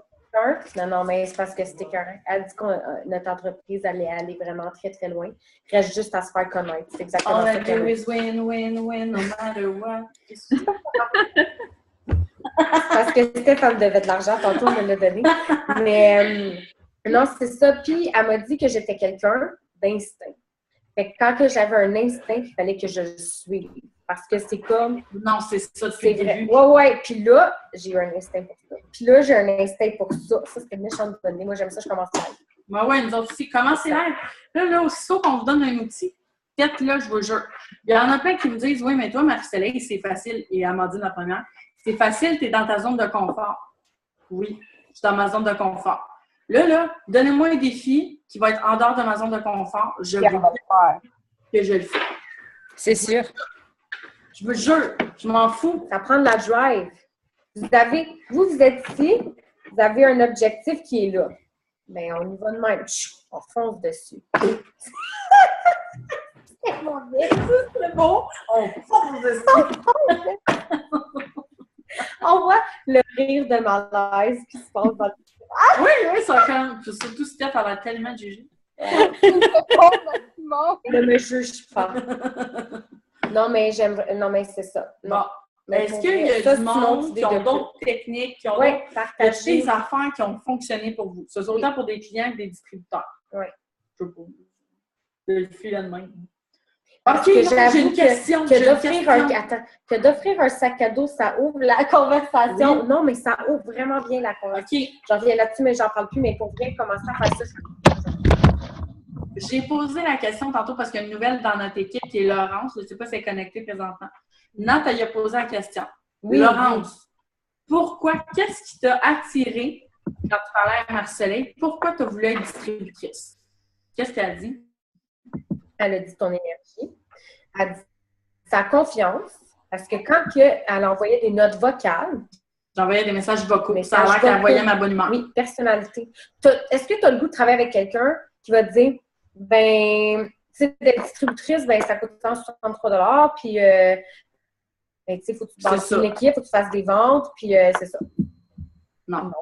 Non, mais c'est parce que c'était correct. Elle dit que notre entreprise allait aller vraiment très, très loin. Il reste juste à se faire connaître. C'est exactement
All
ça
I
qu'elle
do
dit.
is win, win, win, no matter what.
Parce que Stéphane devait de l'argent, tantôt, on me l'a donné. Mais non, c'est ça. Puis, elle m'a dit que j'étais quelqu'un d'instinct. Fait que quand que j'avais un instinct, il fallait que je le suive. Parce que c'est comme...
Non, c'est ça depuis
C'est
le
vrai.
début.
Ouais. Puis là, j'ai eu un instinct pour ça. Puis là, j'ai un instinct pour ça. Ça, c'était méchant de donner. Moi, j'aime ça, je commence à
Ouais, nous autres aussi. Commencez live. Là, aussitôt qu'on vous donne un outil, faites-le, je vous jure. Il y en a plein qui me disent, oui, mais toi, Marie-Soleil, c'est facile. Et elle m'a dit la première, c'est facile, tu es dans ta zone de confort. Oui, je suis dans ma zone de confort. Là, donnez-moi un défi qui va être en dehors de ma zone de confort. Je vais faire que je le fais.
C'est sûr.
Je vous jure, je m'en fous.
Ça prend de la drive. Vous êtes ici, vous avez un objectif qui est là. Bien, on y va de même. On fonce dessus. C'est mon Dieu.
C'est bon. On fonce dessus.
On voit le rire de malaise qui se passe dans le...
Oui, ça quand surtout Steph, elle va tellement juger.
Ne me juge pas. Non, mais c'est ça. Non.
Bon.
Mais
est-ce qu'il y a du monde qui ont d'autres techniques, qui ont des affaires qui ont fonctionné pour vous? C'est autant pour des clients que des distributeurs.
Oui.
Je sais pas. Je le fais de même.
OK, j'ai une question. Que d'offrir un sac à dos, ça ouvre la conversation. Oui. Non, mais ça ouvre vraiment bien la conversation.
OK.
J'en reviens là-dessus, mais j'en parle plus. Mais pour bien commencer à faire ça,
j'ai posé la question tantôt parce qu'il y a une nouvelle dans notre équipe qui est Laurence. Je ne sais pas si elle est connectée présentement. Nat, elle a posé la question. Oui, Laurence, pourquoi, qu'est-ce qui t'a attiré quand tu parlais à Marie-Soleil? Pourquoi tu as voulu être distributrice? Qu'est-ce qu'elle a dit?
Elle a dit ton énergie. Elle a dit sa confiance. Parce que quand elle envoyait des notes vocales,
j'envoyais des messages vocaux. Ça a l'air qu'elle envoyait ma bonne humeur.
Oui, personnalité. Est-ce que tu as le goût de travailler avec quelqu'un qui va te dire, ben, tu sais, d'être distributrice, ben, ça coûte 163 $, puis, ben, tu sais, il faut que tu bâtisses une équipe, il faut que tu fasses des ventes, puis c'est ça.
Non.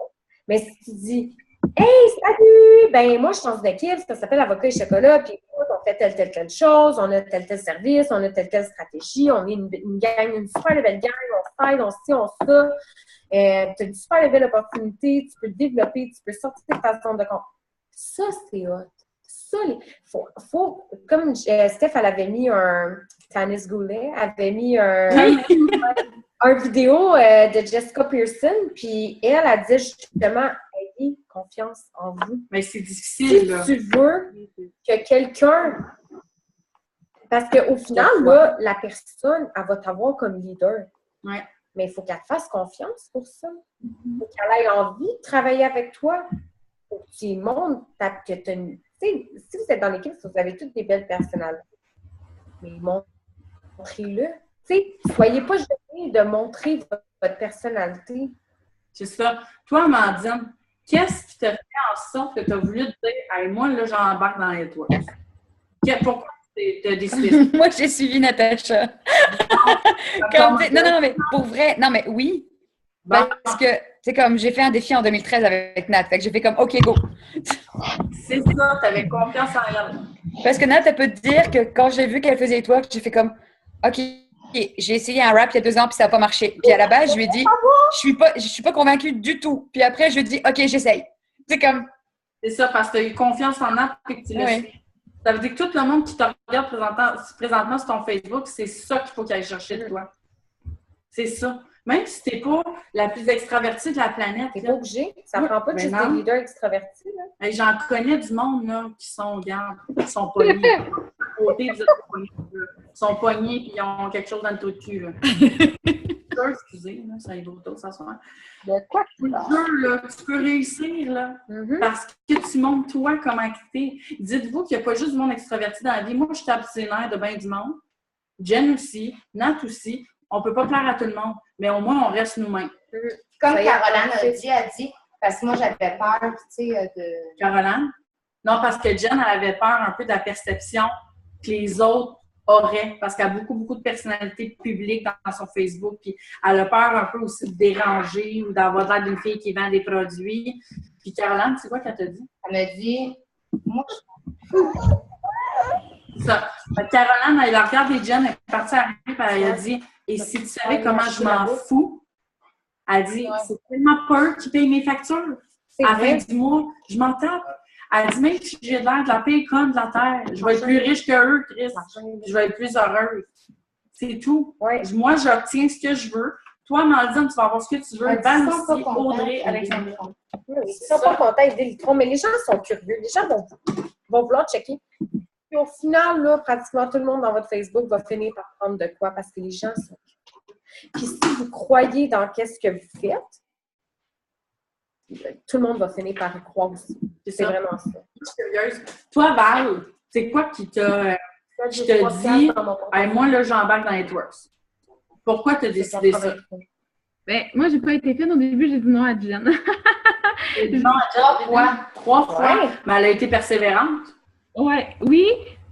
Mais si tu dis, hey, salut! Ben, moi, je suis dans une équipe, ça s'appelle Avocat et Chocolat, puis on fait telle chose, on a tel service, on a telle stratégie, on est une gang, une super belle gang, on s'aide, on ci, on ça. Tu as une super belle opportunité, tu peux te développer, tu peux sortir de ta zone de compte. Ça, c'est hot. Ça, faut comme Steph, elle avait mis Tanis Goulet, avait mis un vidéo de Jessica Pearson, puis elle a dit justement, ayez confiance en vous.
Mais c'est difficile,
si tu veux que quelqu'un... Parce qu'au final, là, la personne, elle va t'avoir comme leader.
Ouais.
Mais il faut qu'elle te fasse confiance pour ça. Il faut qu'elle ait envie de travailler avec toi. Il faut que tu montres que tu as une... Si vous êtes dans l'équipe, vous avez toutes des belles personnalités. Mais montrez-le. Soyez pas gênés de montrer votre personnalité.
C'est ça. Toi, Amandine, qu'est-ce qui t'a fait en sorte que tu as voulu te dire hey, moi, là, j'embarque dans les toits? Pourquoi tu as décidé?
Moi, j'ai suivi Natacha. Non, mais pour vrai, non, mais oui. Parce que, c'est comme, j'ai fait un défi en 2013 avec Nat. Fait que j'ai fait comme, OK, go.
C'est ça, t'avais confiance en elle.
Parce que Nat, elle peut te dire que quand j'ai vu qu'elle faisait les toits, j'ai fait comme, OK, j'ai essayé un rap il y a 2 ans, puis ça n'a pas marché. Puis à la base, je lui ai dit, je suis pas convaincue du tout. Puis après, je lui ai dit, OK, j'essaye. C'est comme...
C'est ça, parce que tu as eu confiance en Nat et que tu l'as su. Ça veut dire que tout le monde qui te regarde présentement sur ton Facebook, c'est ça qu'il faut qu'il aille chercher de toi. C'est ça. Même si tu n'es pas la plus extravertie de la planète.
Tu n'es pas obligé. Ça ne prend pas juste des leaders extravertis.
Hey, j'en connais du monde là, qui sont pognés. Ils sont pognés et ils ont quelque chose dans le trou de cul. Excusez, là, ça y va autour, ça se fait.
De quoi
tu peux réussir là, parce que tu montres toi comment t'es. Dites-vous qu'il n'y a pas juste du monde extraverti dans la vie. Moi, je suis abstinère de bien du monde. Jen aussi, Nat aussi. On ne peut pas plaire à tout le monde, mais au moins, on reste nous-mêmes.
Comme Caroline a dit, parce que moi, j'avais peur, tu sais, de...
Caroline? Non, parce que Jen, elle avait peur un peu de la perception que les autres aurait, parce qu'elle a beaucoup, beaucoup de personnalités publiques dans son Facebook, puis elle a peur un peu aussi de déranger ou d'avoir l'air d'une fille qui vend des produits. Puis Caroline, c'est quoi qu'elle t'a dit?
Elle m'a dit, moi,
Ça. Caroline, elle a regardé Jen, elle est partie à rire, puis elle a dit, et si tu savais comment je m'en fous, elle dit, c'est tellement peur qui paye mes factures. À la fin du mois, je m'en tape. Elle dit, même si j'ai l'air de la paix conne de la terre, je vais être plus riche qu'eux, Chris. Je vais être plus heureuse. C'est tout.
Ouais.
Moi, j'obtiens ce que je veux. Toi, Maldine, tu vas avoir ce que tu veux. Val aussi, Audrey, Alexandre.
Oui, ils ne sont pas contents, ils déliteront, mais les gens sont curieux. Les gens vont vouloir checker. Puis au final, là, pratiquement tout le monde dans votre Facebook va finir par prendre de quoi parce que les gens sont curieux. Puis si vous croyez dans qu'est-ce que vous faites, tout le monde va finir par y croire aussi. C'est vraiment ça.
Je suis curieuse. Toi, Val, c'est quoi qui t'a dit, hey, moi, là, j'embarque dans Networks. Pourquoi tu as décidé ça?
Ben, moi, j'ai pas été fine. Au début, j'ai dit non à Jen.
Non, Trois fois. Ouais. Mais elle a été persévérante.
Oui.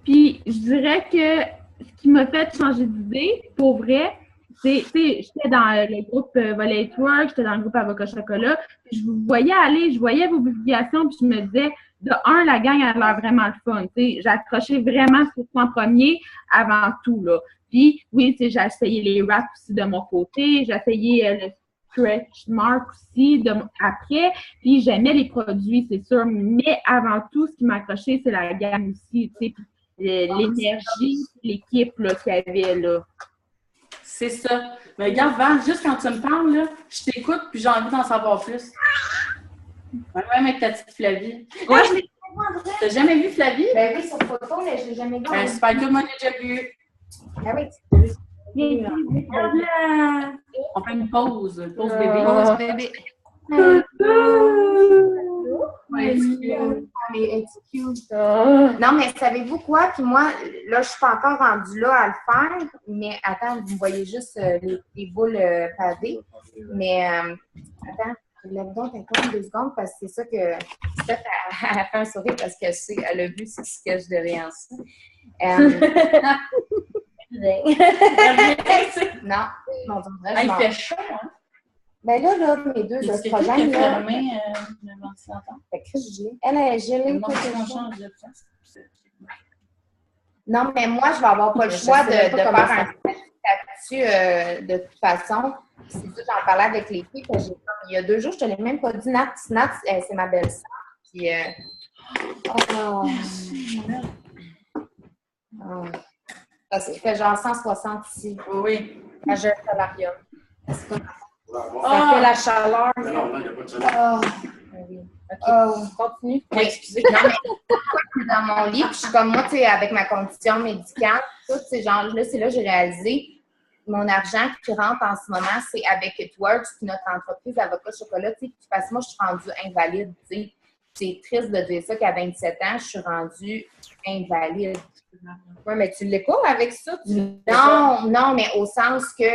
Puis, je dirais que ce qui m'a fait changer d'idée, pour vrai, c'est, j'étais dans le groupe Volley Network, j'étais dans le groupe Avocat Chocolat, puis je vous voyais aller, je voyais vos publications, puis je me disais, de un, la gang a l'air vraiment le fun, j'ai accroché vraiment sur ça en premier avant tout, là. Puis, oui, j'ai essayé les raps aussi de mon côté, j'ai essayé le stretch mark aussi après, puis j'aimais les produits, c'est sûr, mais avant tout, ce qui m'a accroché, c'est la gang aussi, tu sais, l'énergie, l'équipe là, qu'il y avait, là.
C'est ça. Mais regarde, Val, juste quand tu me parles, là, je t'écoute puis j'ai envie d'en savoir plus. Même avec ta petite Flavie.
Ouais.
T'as jamais vu Flavie?
Ben oui, sur photo, mais je l'ai jamais vu.
Super good, moi j'ai déjà vu.
Ah oui,
on fait une pause. Pause bébé.
Pause bébé.
Non, mais savez-vous quoi? Puis moi, là, je suis pas encore rendue là à le faire, mais attends, vous voyez juste les boules pavées. Mais attends, lève donc un 2 secondes parce que c'est ça que Steph a fait un sourire parce qu'elle a vu ce sketch de rien. Non, mon Dieu,
il fait chaud, hein?
Ben là, mes deux oestrogènes, là...
le ventilateur?
Fait que je l'ai. Elle est gelée. Non, mais moi, je vais avoir pas le choix de faire un statut de toute façon. C'est ça, j'en parlais avec les filles. Il y a 2 jours, je te l'ai même pas dit. Nat, c'est ma belle-sœur. Puis, ça fait genre 160 ici.
Oui.
À Jeune Solarium. Ça fait la chaleur.
Non, il n'y a pas de chaleur.
Oui. OK. Continue. Oui, excusez. Non, mais je suis dans mon lit, puis je suis comme moi, tu sais, avec ma condition médicale, tout, c'est genre, là, c'est là que j'ai réalisé mon argent qui rentre en ce moment, c'est avec Networks, puis notre entreprise Avocat Chocolat, tu sais, parce que moi, je suis rendue invalide, tu sais. C'est triste de dire ça qu'à 27 ans, je suis rendue invalide.
Oui, mais tu ne l'es pas avec ça?
Non, mais au sens que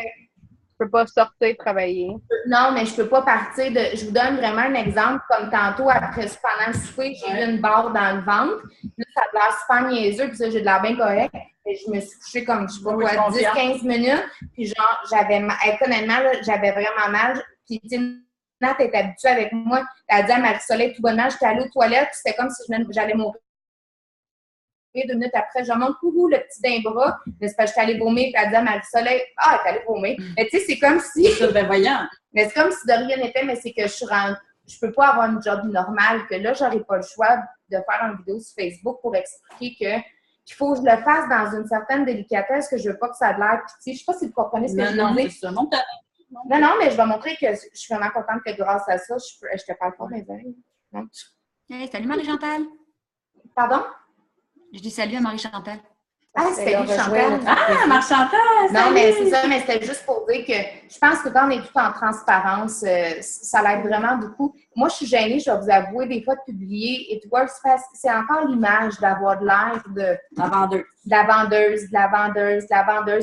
Je peux pas sortir travailler.
non, mais je peux pas partir de... Je vous donne vraiment un exemple. Comme tantôt, après, pendant le souper, j'ai eu une barre dans le ventre. Là, ça a l'air super niaiseux, puis ça, j'ai de l'air bien correct. Et je me suis couchée comme, je sais pas quoi, 10-15 minutes. Puis genre, j'avais mal. Honnêtement, là, j'avais vraiment mal. Puis, tu sais, Nat est habituée avec moi. Elle a dit à Marie-Soleil, tout bonnement, j'étais allée aux toilettes. C'était comme si j'allais mourir. 2 minutes après, je monte coucou le petit d'un bras, mais c'est parce que j'étais allée vomir, puis elle dit à Marie-Soleil, elle est allée vomir. Mais tu sais, c'est comme si.
Ben voyant.
Mais c'est comme si de rien n'était, mais c'est que je peux pas avoir une job normale, que là, j'aurais pas le choix de faire une vidéo sur Facebook pour expliquer qu'il faut que je le fasse dans une certaine délicatesse, que je veux pas que ça ait l'air pitié. Je sais pas si vous comprenez ce que je veux dire. Non, mais je vais montrer que je suis vraiment contente que grâce à ça, je te parle pas, mais non.
Hey, salut Marie-Chantal.
Pardon?
Je dis salut à Marie-Chantal.
Ah, c'était Chantal.
Ah, Marie-Chantal!
Non, mais c'est ça, mais c'était juste pour dire que je pense que quand on est tout en transparence, ça l'aide vraiment beaucoup. Moi, je suis gênée, je vais vous avouer, des fois, de publier. Et toi, c'est encore l'image d'avoir de l'air de la vendeuse.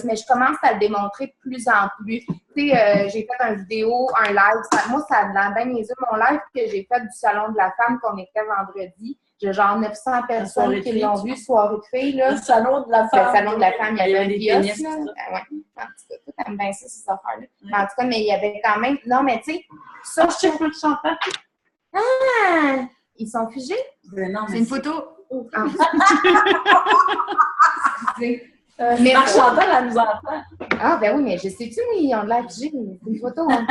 Mais je commence à le démontrer de plus en plus. Tu sais, j'ai fait une vidéo, un live. Moi, ça a l'air bien niaiseux. Mon live que j'ai fait du Salon de la femme qu'on était vendredi, J'ai genre 900 personnes qui l'ont vu, soirée de filles, là.
Le salon de la femme.
Le salon de la femme, il y avait un
des
kiosque,
pénis,
là.
tout ça.
Ouais. En tout cas, tout aime bien ça, ces affaires-là. Mais en tout cas, mais il y avait quand même... Non, mais tu sais, ça,
Je check le chanteur.
Ah! Ils sont figés?
Non,
C'est une photo.
Ah. Mais
Marc Chantal, elle nous entend.
Ah, ben oui, mais je sais-tu, ils ont de l'air figés, mais c'est une photo. Hein.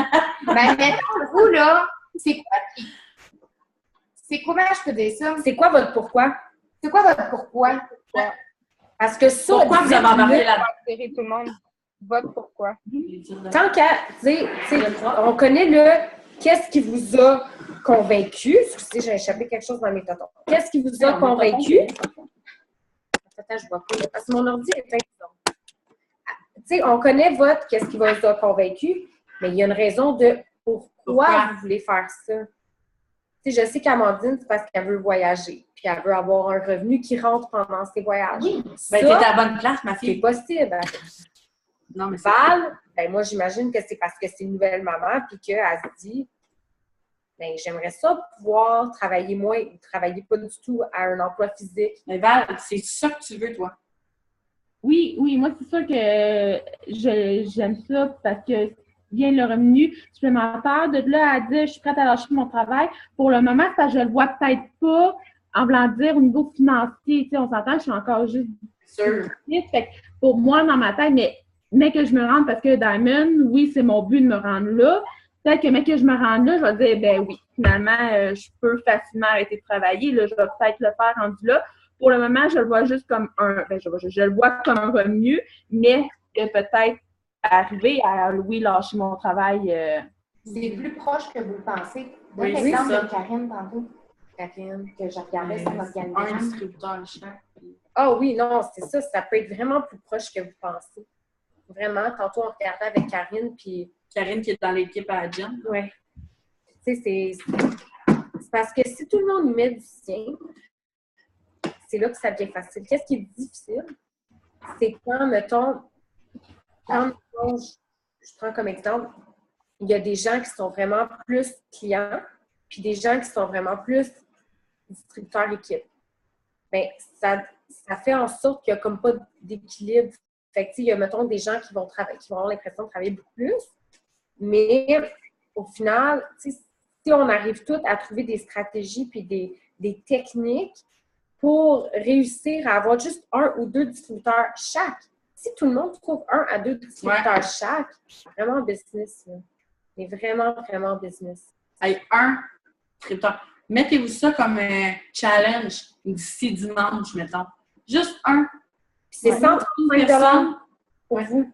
Ben, mettons, vous, là, c'est quoi? Comment je peux dire ça?
C'est quoi votre pourquoi?
C'est quoi votre pourquoi?
Parce que ça,
Pourquoi vous avez embarqué là-dedans?
Tout le monde vote pourquoi.
tant qu'à, tu sais, on connaît le qu'est-ce qui vous a convaincu. Excusez, j'ai échappé quelque chose dans mes totons. Qu'est-ce qui vous a convaincu? Attends, je vois pas. Parce que mon ordi est intelligent. Tu sais, on connaît votre qu'est-ce qui vous a convaincu, mais il y a une raison de pourquoi vous voulez faire ça. Tu sais, je sais qu'Amandine, c'est parce qu'elle veut voyager, puis elle veut avoir un revenu qui rentre pendant ses voyages.
Oui,
ça,
ben, t'es à la bonne place, ma
c'est
fille.
possible.
Non, mais
Val, ben moi, j'imagine que c'est parce que c'est une nouvelle maman, puis qu'elle se dit, ben j'aimerais ça pouvoir travailler moins, ou travailler pas du tout à un emploi physique.
Mais Val, c'est ça que tu veux, toi.
Oui, moi, c'est sûr que j'aime ça parce que vient le revenu supplémentaire. De là à dire, je suis prête à lâcher mon travail. Pour le moment, ça, je le vois peut-être pas en voulant dire au niveau financier. Tu sais, on s'entend, je suis encore juste
Sûr.
Fait que pour moi, dans ma tête, mais que je me rende parce que Diamond, oui, c'est mon but de me rendre là. Peut-être que mais que je me rende là, je vais dire, ben oui, finalement, je peux facilement arrêter de travailler. Là, je vais peut-être le faire rendu là. Pour le moment, je le vois juste comme je le vois comme un revenu, mais que peut-être arriver à, oui, lâcher mon travail.
C'est plus proche que vous le pensez.
Oui,
Donne
c'est
l'exemple
ça.
de Karine tantôt. Karine, que je regardais son
Un
organigramme.
distributeur chaque.
Ah oui, non, c'est ça, ça peut être vraiment plus proche que vous pensez. Vraiment, tantôt, on regardait avec Karine, puis...
Karine qui est dans l'équipe à la gym.
Ouais. Tu sais, c'est parce que si tout le monde y met du sien, c'est là que ça devient facile. Qu'est-ce qui est difficile? C'est quand, mettons, je prends comme exemple, il y a des gens qui sont vraiment plus clients, puis des gens qui sont vraiment plus distributeurs équipe. Bien, ça fait en sorte qu'il n'y a comme pas d'équilibre. Fait que, il y a, mettons, des gens qui vont avoir l'impression de travailler beaucoup plus, mais au final, si on arrive tous à trouver des stratégies puis des techniques pour réussir à avoir juste 1 ou 2 distributeurs chaque. Si tout le monde trouve 1 à 2 distributeurs chaque, c'est vraiment business. Là. C'est vraiment, vraiment business.
Hey, 1 distributeur. Mettez-vous ça comme un challenge d'ici dimanche, mettons. Juste 1.
C'est 135
personne
pour vous.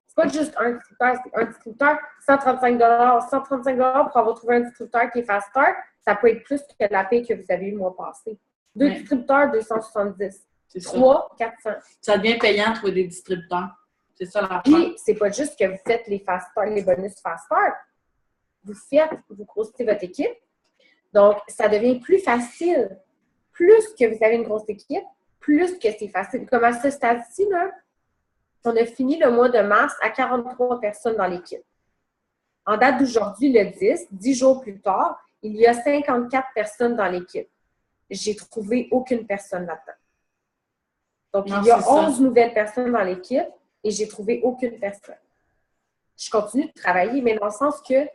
C'est pas juste un distributeur, c'est un distributeur, 135 135 pour avoir trouvé un distributeur qui est fast start, ça peut être plus que la paie que vous avez eu le mois passé. 2 distributeurs, 270. 3, 400.
Ça devient payant de trouver des distributeurs. C'est ça la
Puis, c'est pas juste que vous faites les fast start, les bonus fast start. Vous grossissez votre équipe. Donc, ça devient plus facile. Plus que vous avez une grosse équipe, plus que c'est facile. Comme à ce stade-ci, là, on a fini le mois de mars à 43 personnes dans l'équipe. En date d'aujourd'hui, le 10 jours plus tard, il y a 54 personnes dans l'équipe. J'ai trouvé aucune personne là-dedans. Donc, il y a 11 nouvelles personnes dans l'équipe et j'ai trouvé aucune personne. Je continue de travailler, mais dans le sens que,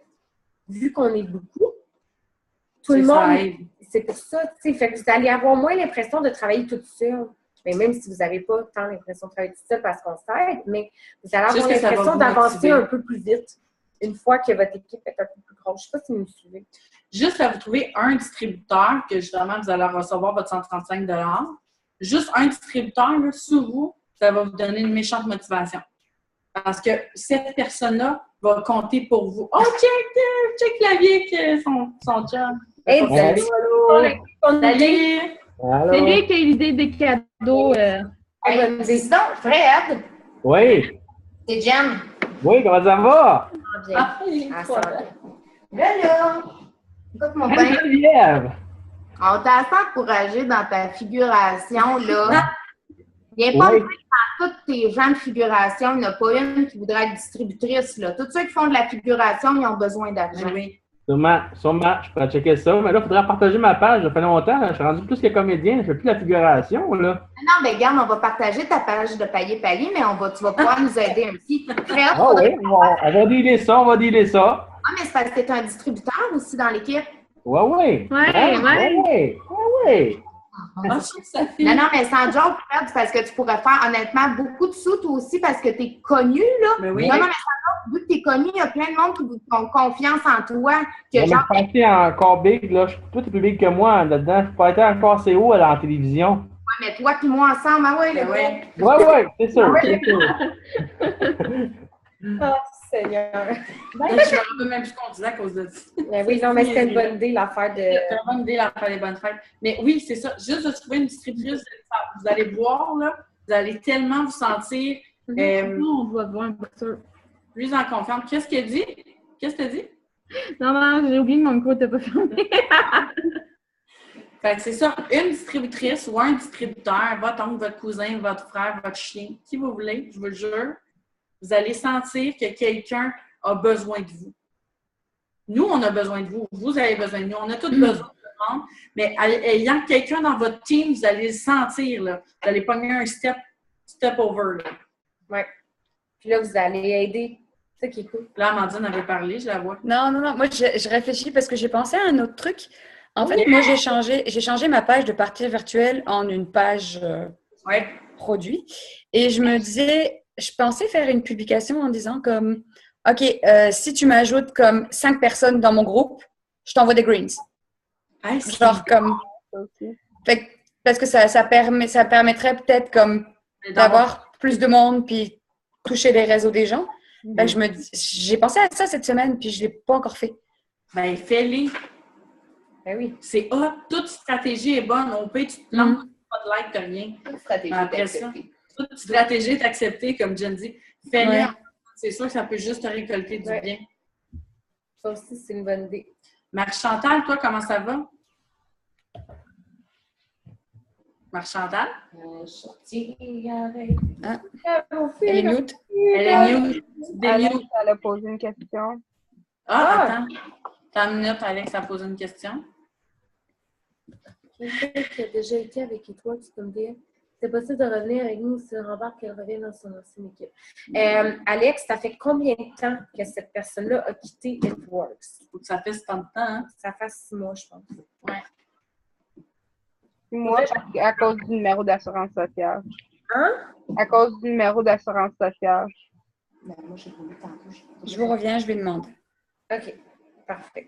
vu qu'on est beaucoup, tout le monde, c'est pour ça, tu sais, fait que vous allez avoir moins l'impression de travailler toute seule. Mais même si vous n'avez pas tant l'impression de travailler toute seule parce qu'on s'aide, mais vous allez avoir l'impression d'avancer un peu plus vite une fois que votre équipe est un peu plus grosse. Je ne sais pas si vous me suivez.
Juste à vous trouver un distributeur que justement vous allez recevoir votre 135 $. Juste un distributeur là, sous vous, ça va vous donner une méchante motivation. Parce que cette personne-là va compter pour vous. Oh, check la vie avec son job.
Hey,
salut!
C'est lui qui a eu l'idée des cadeaux.
Hey, dis donc, Fred!
Oui.
C'est Jen.
Oui, comment ça va?
Là, écoute mon bain.
Geneviève.
On t'a assez encouragé dans ta figuration, là. Il n'y a pas de dans toutes tes gens de figuration, il n'y en a pas une qui voudrait être distributrice, là. Tous ceux qui font de la figuration, ils ont besoin d'argent.
Oui.
Sûrement, je pourrais checker ça. Mais là, il faudrait partager ma page. Ça fait longtemps. Là. Je suis rendu plus que comédien. Je fais plus la figuration, là.
Non, mais regarde, on va partager ta page de pailler, mais tu vas pouvoir nous aider un petit.
Ah oui, on va dealer ça,
Ah, mais c'est parce que tu es un distributeur aussi dans l'équipe.
Oui.
Ah, ça fait...
Non, mais sans joke, Fred, parce que tu pourrais faire honnêtement beaucoup de sous, toi aussi, parce que tu es connu, là.
Mais oui.
Non, mais sans joke, vu que tu es connu, il y a plein de monde qui ont confiance en toi. Que
Je vais me passer encore big, là. Toi, tu es plus big que moi là-dedans. Je peux être encore assez haut à la télévision.
Ouais, mais toi et moi ensemble, ah ouais,
Oui, c'est sûr.
Oh, Seigneur.
Je me rappelle même plus qu'on disait à cause de ça.
Ben oui, non, mais c'était une bonne idée, l'affaire de...
C'est une bonne idée, l'affaire des bonnes fêtes. Mais oui, c'est ça. Juste de trouver une distributrice, vous allez voir, là, vous allez tellement vous sentir
On doit voir un boxeur.
plus en confiance. Qu'est-ce qu'elle dit? Qu'est-ce que tu dis?
Non, j'ai oublié que mon micro n'était pas fermé.
Fait que c'est ça. Une distributrice ou un distributeur, votre oncle, votre cousin, votre frère, votre chien, qui vous voulez, je vous le jure, vous allez sentir que quelqu'un a besoin de vous. Nous, on a besoin de vous. Vous avez besoin de nous. On a tous besoin de tout le monde. Mais ayant quelqu'un dans votre team, vous allez le sentir. Là. Vous allez pogner un step over.
Oui. Puis là, vous allez aider. C'est ça qui est cool.
Là, Amandine avait parlé, je la vois.
Non. Moi, je réfléchis parce que j'ai pensé à un autre truc. En fait, moi, j'ai changé ma page de partie virtuelle en une page produit. Et je me disais, je pensais faire une publication en disant comme, OK, si tu m'ajoutes comme 5 personnes dans mon groupe, je t'envoie des greens.
Hey,
Genre comme... Fait, parce que ça permettrait peut-être comme d'avoir plus de monde puis toucher les réseaux des gens. Fait que j'ai pensé à ça cette semaine puis je ne l'ai pas encore fait.
Ben, fais-les.
Ben oui.
C'est toute stratégie est bonne. On peut, tu te lances, pas de like, t'as rien.
Toute stratégie d'accepter.
Toute stratégie est acceptée, comme Jen dit. Fais-le. Ouais. C'est sûr que ça peut juste te récolter du bien.
Ça aussi, c'est une bonne idée.
Marie-Chantal, toi, comment ça va? Marie-Chantal?
Elle est mute.
Elle est mute.
Alex, elle a posé une question.
Attends. Attends une minute, Alex a posé une question.
Quelqu'un qui a déjà été avec Étoile, tu peux me dire, c'est possible de revenir avec nous si rembarque qu'elle revienne dans son ancienne équipe. Alex, ça fait combien de temps que cette personne-là a quitté Itworks?
Faut que ça fait tant de temps, hein?
Ça fait 6 mois, je pense.
Ouais.
Moi, à cause du numéro d'assurance sociale.
Hein?
À cause du numéro d'assurance sociale.
Ben, moi, j'ai voulu tantôt.
Je vous reviens, je lui demande.
OK. Parfait.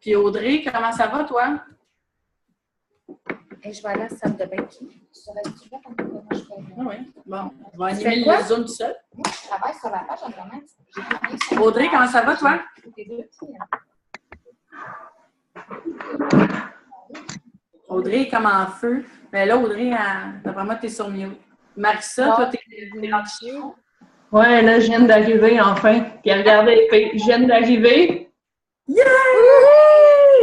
Puis Audrey, comment ça va, toi?
Et je vais aller à la salle de bain.
Oui. Bon, on va animer le Zoom tout seul.
Moi, je travaille sur la page Internet.
Audrey, comment ça va, toi? Audrey est comme en feu. Mais là, Audrey, d'après moi, t'es sur mute. Marissa, toi, t'es rentrée chez vous?
Ouais, là, je viens d'arriver, enfin. Puis regardez, je viens d'arriver.
Yeah!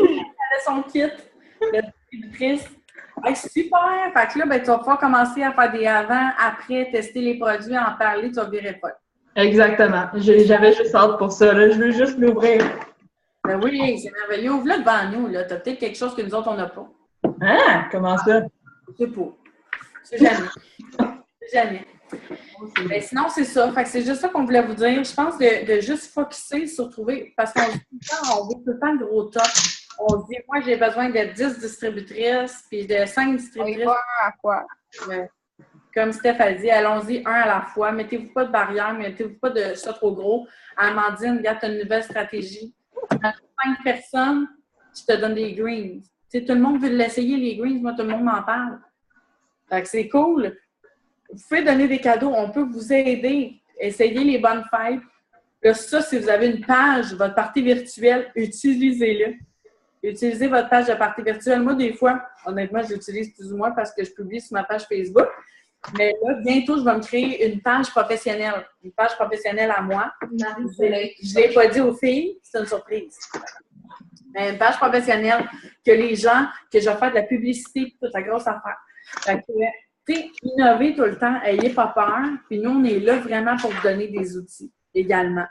Elle a son kit de distributrice. Hey, super! Fait que là, ben, tu vas pouvoir commencer à faire des avant, après, tester les produits, en parler, tu vas virer pas.
Exactement. J'avais juste hâte pour ça, là. Je veux juste l'ouvrir.
Ben oui, c'est merveilleux. Ouvre-le devant nous, là. T'as peut-être quelque chose que nous autres, on n'a pas.
Ah! Comment ça?
C'est pas. C'est jamais. C'est jamais. Mais sinon, c'est ça. Fait que c'est juste ça qu'on voulait vous dire. Je pense de juste focusser sur trouver, parce qu'on veut tout le temps le gros top. On se dit, moi, j'ai besoin de 10 distributrices, puis de 5 distributrices.
À quoi?
Comme Steph a dit, allons-y un à la fois. Mettez-vous pas de barrière, mettez-vous pas de ça trop gros. Amandine, regarde, tu as une nouvelle stratégie. Dans 5 personnes, je te donne des greens. T'sais, tout le monde veut l'essayer, les greens. Moi, tout le monde m'en parle. Fait que c'est cool. Vous pouvez donner des cadeaux. On peut vous aider. Essayez les bonnes fêtes. Là, ça, si vous avez une page, votre partie virtuelle, utilisez-le. Utilisez votre page de partie virtuelle. Moi, des fois, honnêtement, j'utilise plus ou moins parce que je publie sur ma page Facebook. Mais là, bientôt, je vais me créer une page professionnelle. Une page professionnelle à moi. Je ne l'ai pas dit aux filles, c'est une surprise. Mais une page professionnelle que les gens, que je vais faire de la publicité, toute la grosse affaire. Fait que, innover tout le temps, ayez pas peur. Puis nous, on est là vraiment pour vous donner des outils. également.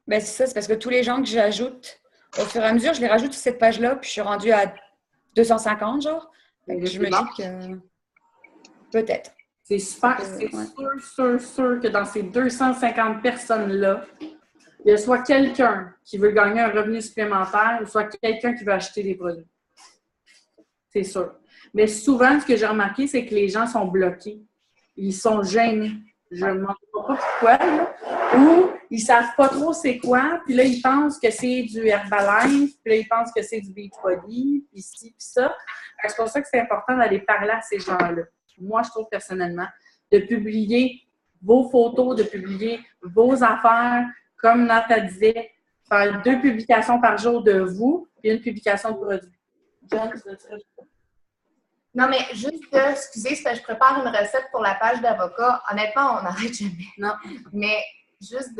Ben, c'est parce que tous les gens que j'ajoute, au fur et à mesure, je les rajoute sur cette page-là, puis je suis rendue à 250, genre. Fait que je me dis que peut-être.
C'est super, c'est sûr que dans ces 250 personnes-là, il y a soit quelqu'un qui veut gagner un revenu supplémentaire ou soit quelqu'un qui veut acheter des produits. C'est sûr. Mais souvent, ce que j'ai remarqué, c'est que les gens sont bloqués. Ils sont gênés. Je ne me demande pas pourquoi, là. Ou ils ne savent pas trop c'est quoi, puis là, ils pensent que c'est du Herbalife, puis là, ils pensent que c'est du Beachbody, puis ci, puis ça. C'est pour ça que c'est important d'aller parler à ces gens-là. Moi, je trouve personnellement, de publier vos photos, de publier vos affaires, comme Nata disait, faire 2 publications par jour de vous, puis 1 publication de produit. John, tu veux dire?
Non, mais juste, excusez, c'est que je prépare une recette pour la page d'avocat. Honnêtement, on n'arrête jamais.
Non.
Mais juste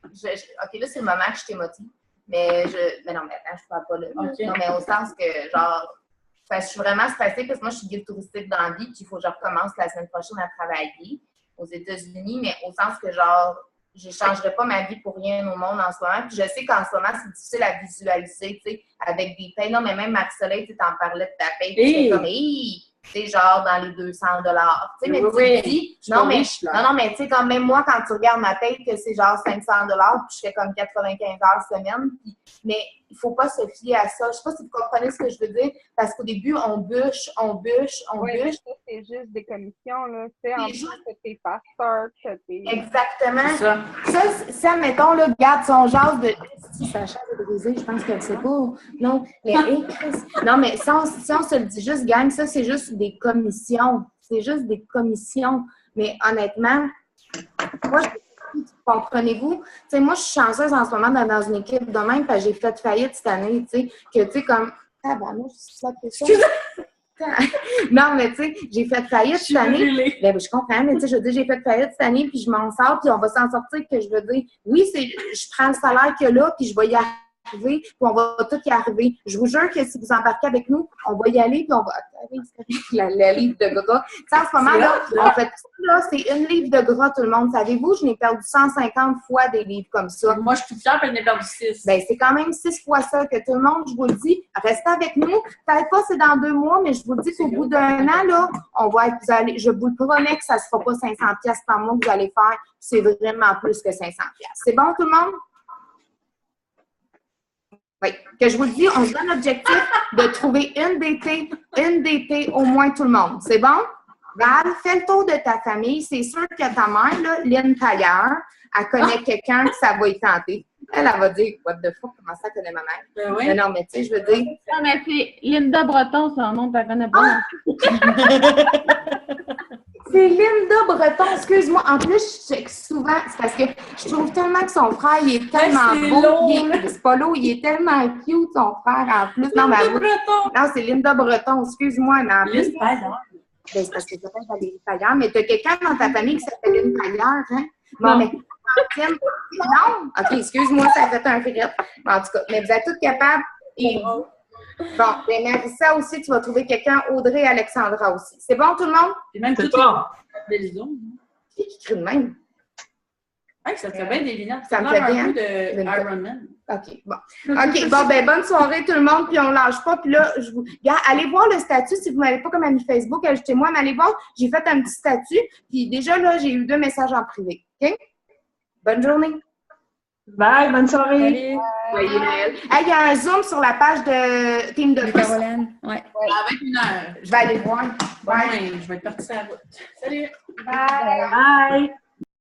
OK, là, c'est le moment que je t'émotive. Mais non, mais attends, je ne parle pas là.
Okay.
Non, mais au sens que, genre, je suis vraiment stressée parce que moi, je suis guide touristique dans la vie, puis il faut que je recommence la semaine prochaine à travailler aux États-Unis, mais au sens que, genre, je ne changerai pas ma vie pour rien au monde en ce moment. Puis je sais qu'en ce moment, c'est difficile à visualiser, tu sais, avec des payes. Non, mais même Marie-Soleil, tu t'en parlais de ta paye. Puis c'est comme, tu sais, genre dans les 200 $. Tu sais, mais tu dis, non, mais tu sais, quand même moi, quand tu regardes ma paye, que c'est genre 500 $, puis je fais comme 95 heures semaine. Puis, mais il ne faut pas se fier à ça. Je ne sais pas si vous comprenez ce que je veux dire, parce qu'au début, on bûche.
Ça, c'est juste des commissions, là. Tu sais, en plus, que t'es fast start, que t'es...
Exactement. Ça, mettons, là, regarde son genre de... Si Sacha veut briser, je pense qu'elle ne sait pas. Non, mais, non, mais si on se le dit juste, gang, ça, c'est juste des commissions. C'est juste des commissions. Mais honnêtement, moi, comprenez-vous? Tu sais, moi, je suis chanceuse en ce moment dans une équipe de même, parce que j'ai fait faillite cette année, tu sais, que tu sais, comme... Ah, ben, moi, je suis ça. Non, mais tu sais, j'ai fait faillite cette année. Ben, je comprends, mais tu sais, je veux dire, j'ai fait faillite cette année, puis je m'en sors, puis on va s'en sortir, que je veux dire, oui, je prends le salaire qu'il y a là, puis je vais y arriver, puis on va tout y arriver. Je vous jure que si vous embarquez avec nous, on va y aller, puis on va... La livre de gras. Tu sais, en ce moment, là, en fait, là, c'est 1 livre de gras, tout le monde. Savez-vous, je n'ai perdu 150 fois des livres comme ça.
Moi, je suis toute fière, puis je n'ai perdu 6.
Ben, c'est quand même 6 fois ça que tout le monde, je vous le dis. Restez avec nous. Peut-être pas, c'est dans 2 mois, mais je vous le dis qu'au bout d'1 an, là, on va être, je vous le promets que ça ne sera pas 500$ par mois que vous allez faire. C'est vraiment plus que 500$. C'est bon, tout le monde? Oui, que je vous le dis, on se donne l'objectif de trouver une DT au moins tout le monde. C'est bon? Val, fais le tour de ta famille. C'est sûr que ta mère, là, Lynn Tailleur, elle connaît quelqu'un que ça va y tenter. Elle va dire, what the fuck, comment ça connaît ma mère?
Ben oui.
Mais non, mais tu sais, je veux dire...
Non, mais c'est Linda Breton, son nom, tu la connais pas.
C'est Linda Breton, excuse-moi. En plus, je check souvent, c'est parce que je trouve tellement que son frère, il est tellement beau. C'est pas l'eau, il est tellement cute, son frère, en plus. Non, mais non, c'est Linda Breton, excuse-moi, mais en plus... Ben, c'est parce que ça s'appelle Valérie Tailleur, mais tu as quelqu'un dans ta famille qui s'appelle Lynn Tailleur, hein? Bon, mais... Non? OK, excuse-moi, ça a fait un frette. En tout cas, mais vous êtes toutes capables. Et... Bon, ben Marissa aussi, tu vas trouver quelqu'un, Audrey et Alexandra aussi. C'est bon, tout le monde?
Et même
c'est pas.
Qui écrit de même?
Hey, ça te fait bien des lunettes.
Ça me fait bien.
Un peu de Iron Man.
OK, bon. OK, bon, ben bonne soirée tout le monde, puis on lâche pas. Puis là, allez voir le statut, si vous ne m'avez pas comme ami Facebook, ajoutez-moi, mais allez voir, j'ai fait un petit statut, puis déjà, là, j'ai eu 2 messages en privé. OK? Bonne journée.
Bye, bonne soirée.
Salut. Joyeux Noël. Hey, il y a un Zoom sur la page de Team de
Caroline. Ouais.
Avec 1 heure.
Je vais aller voir.
Bye. Je vais être partie à la route. Salut.
Bye.
Bye.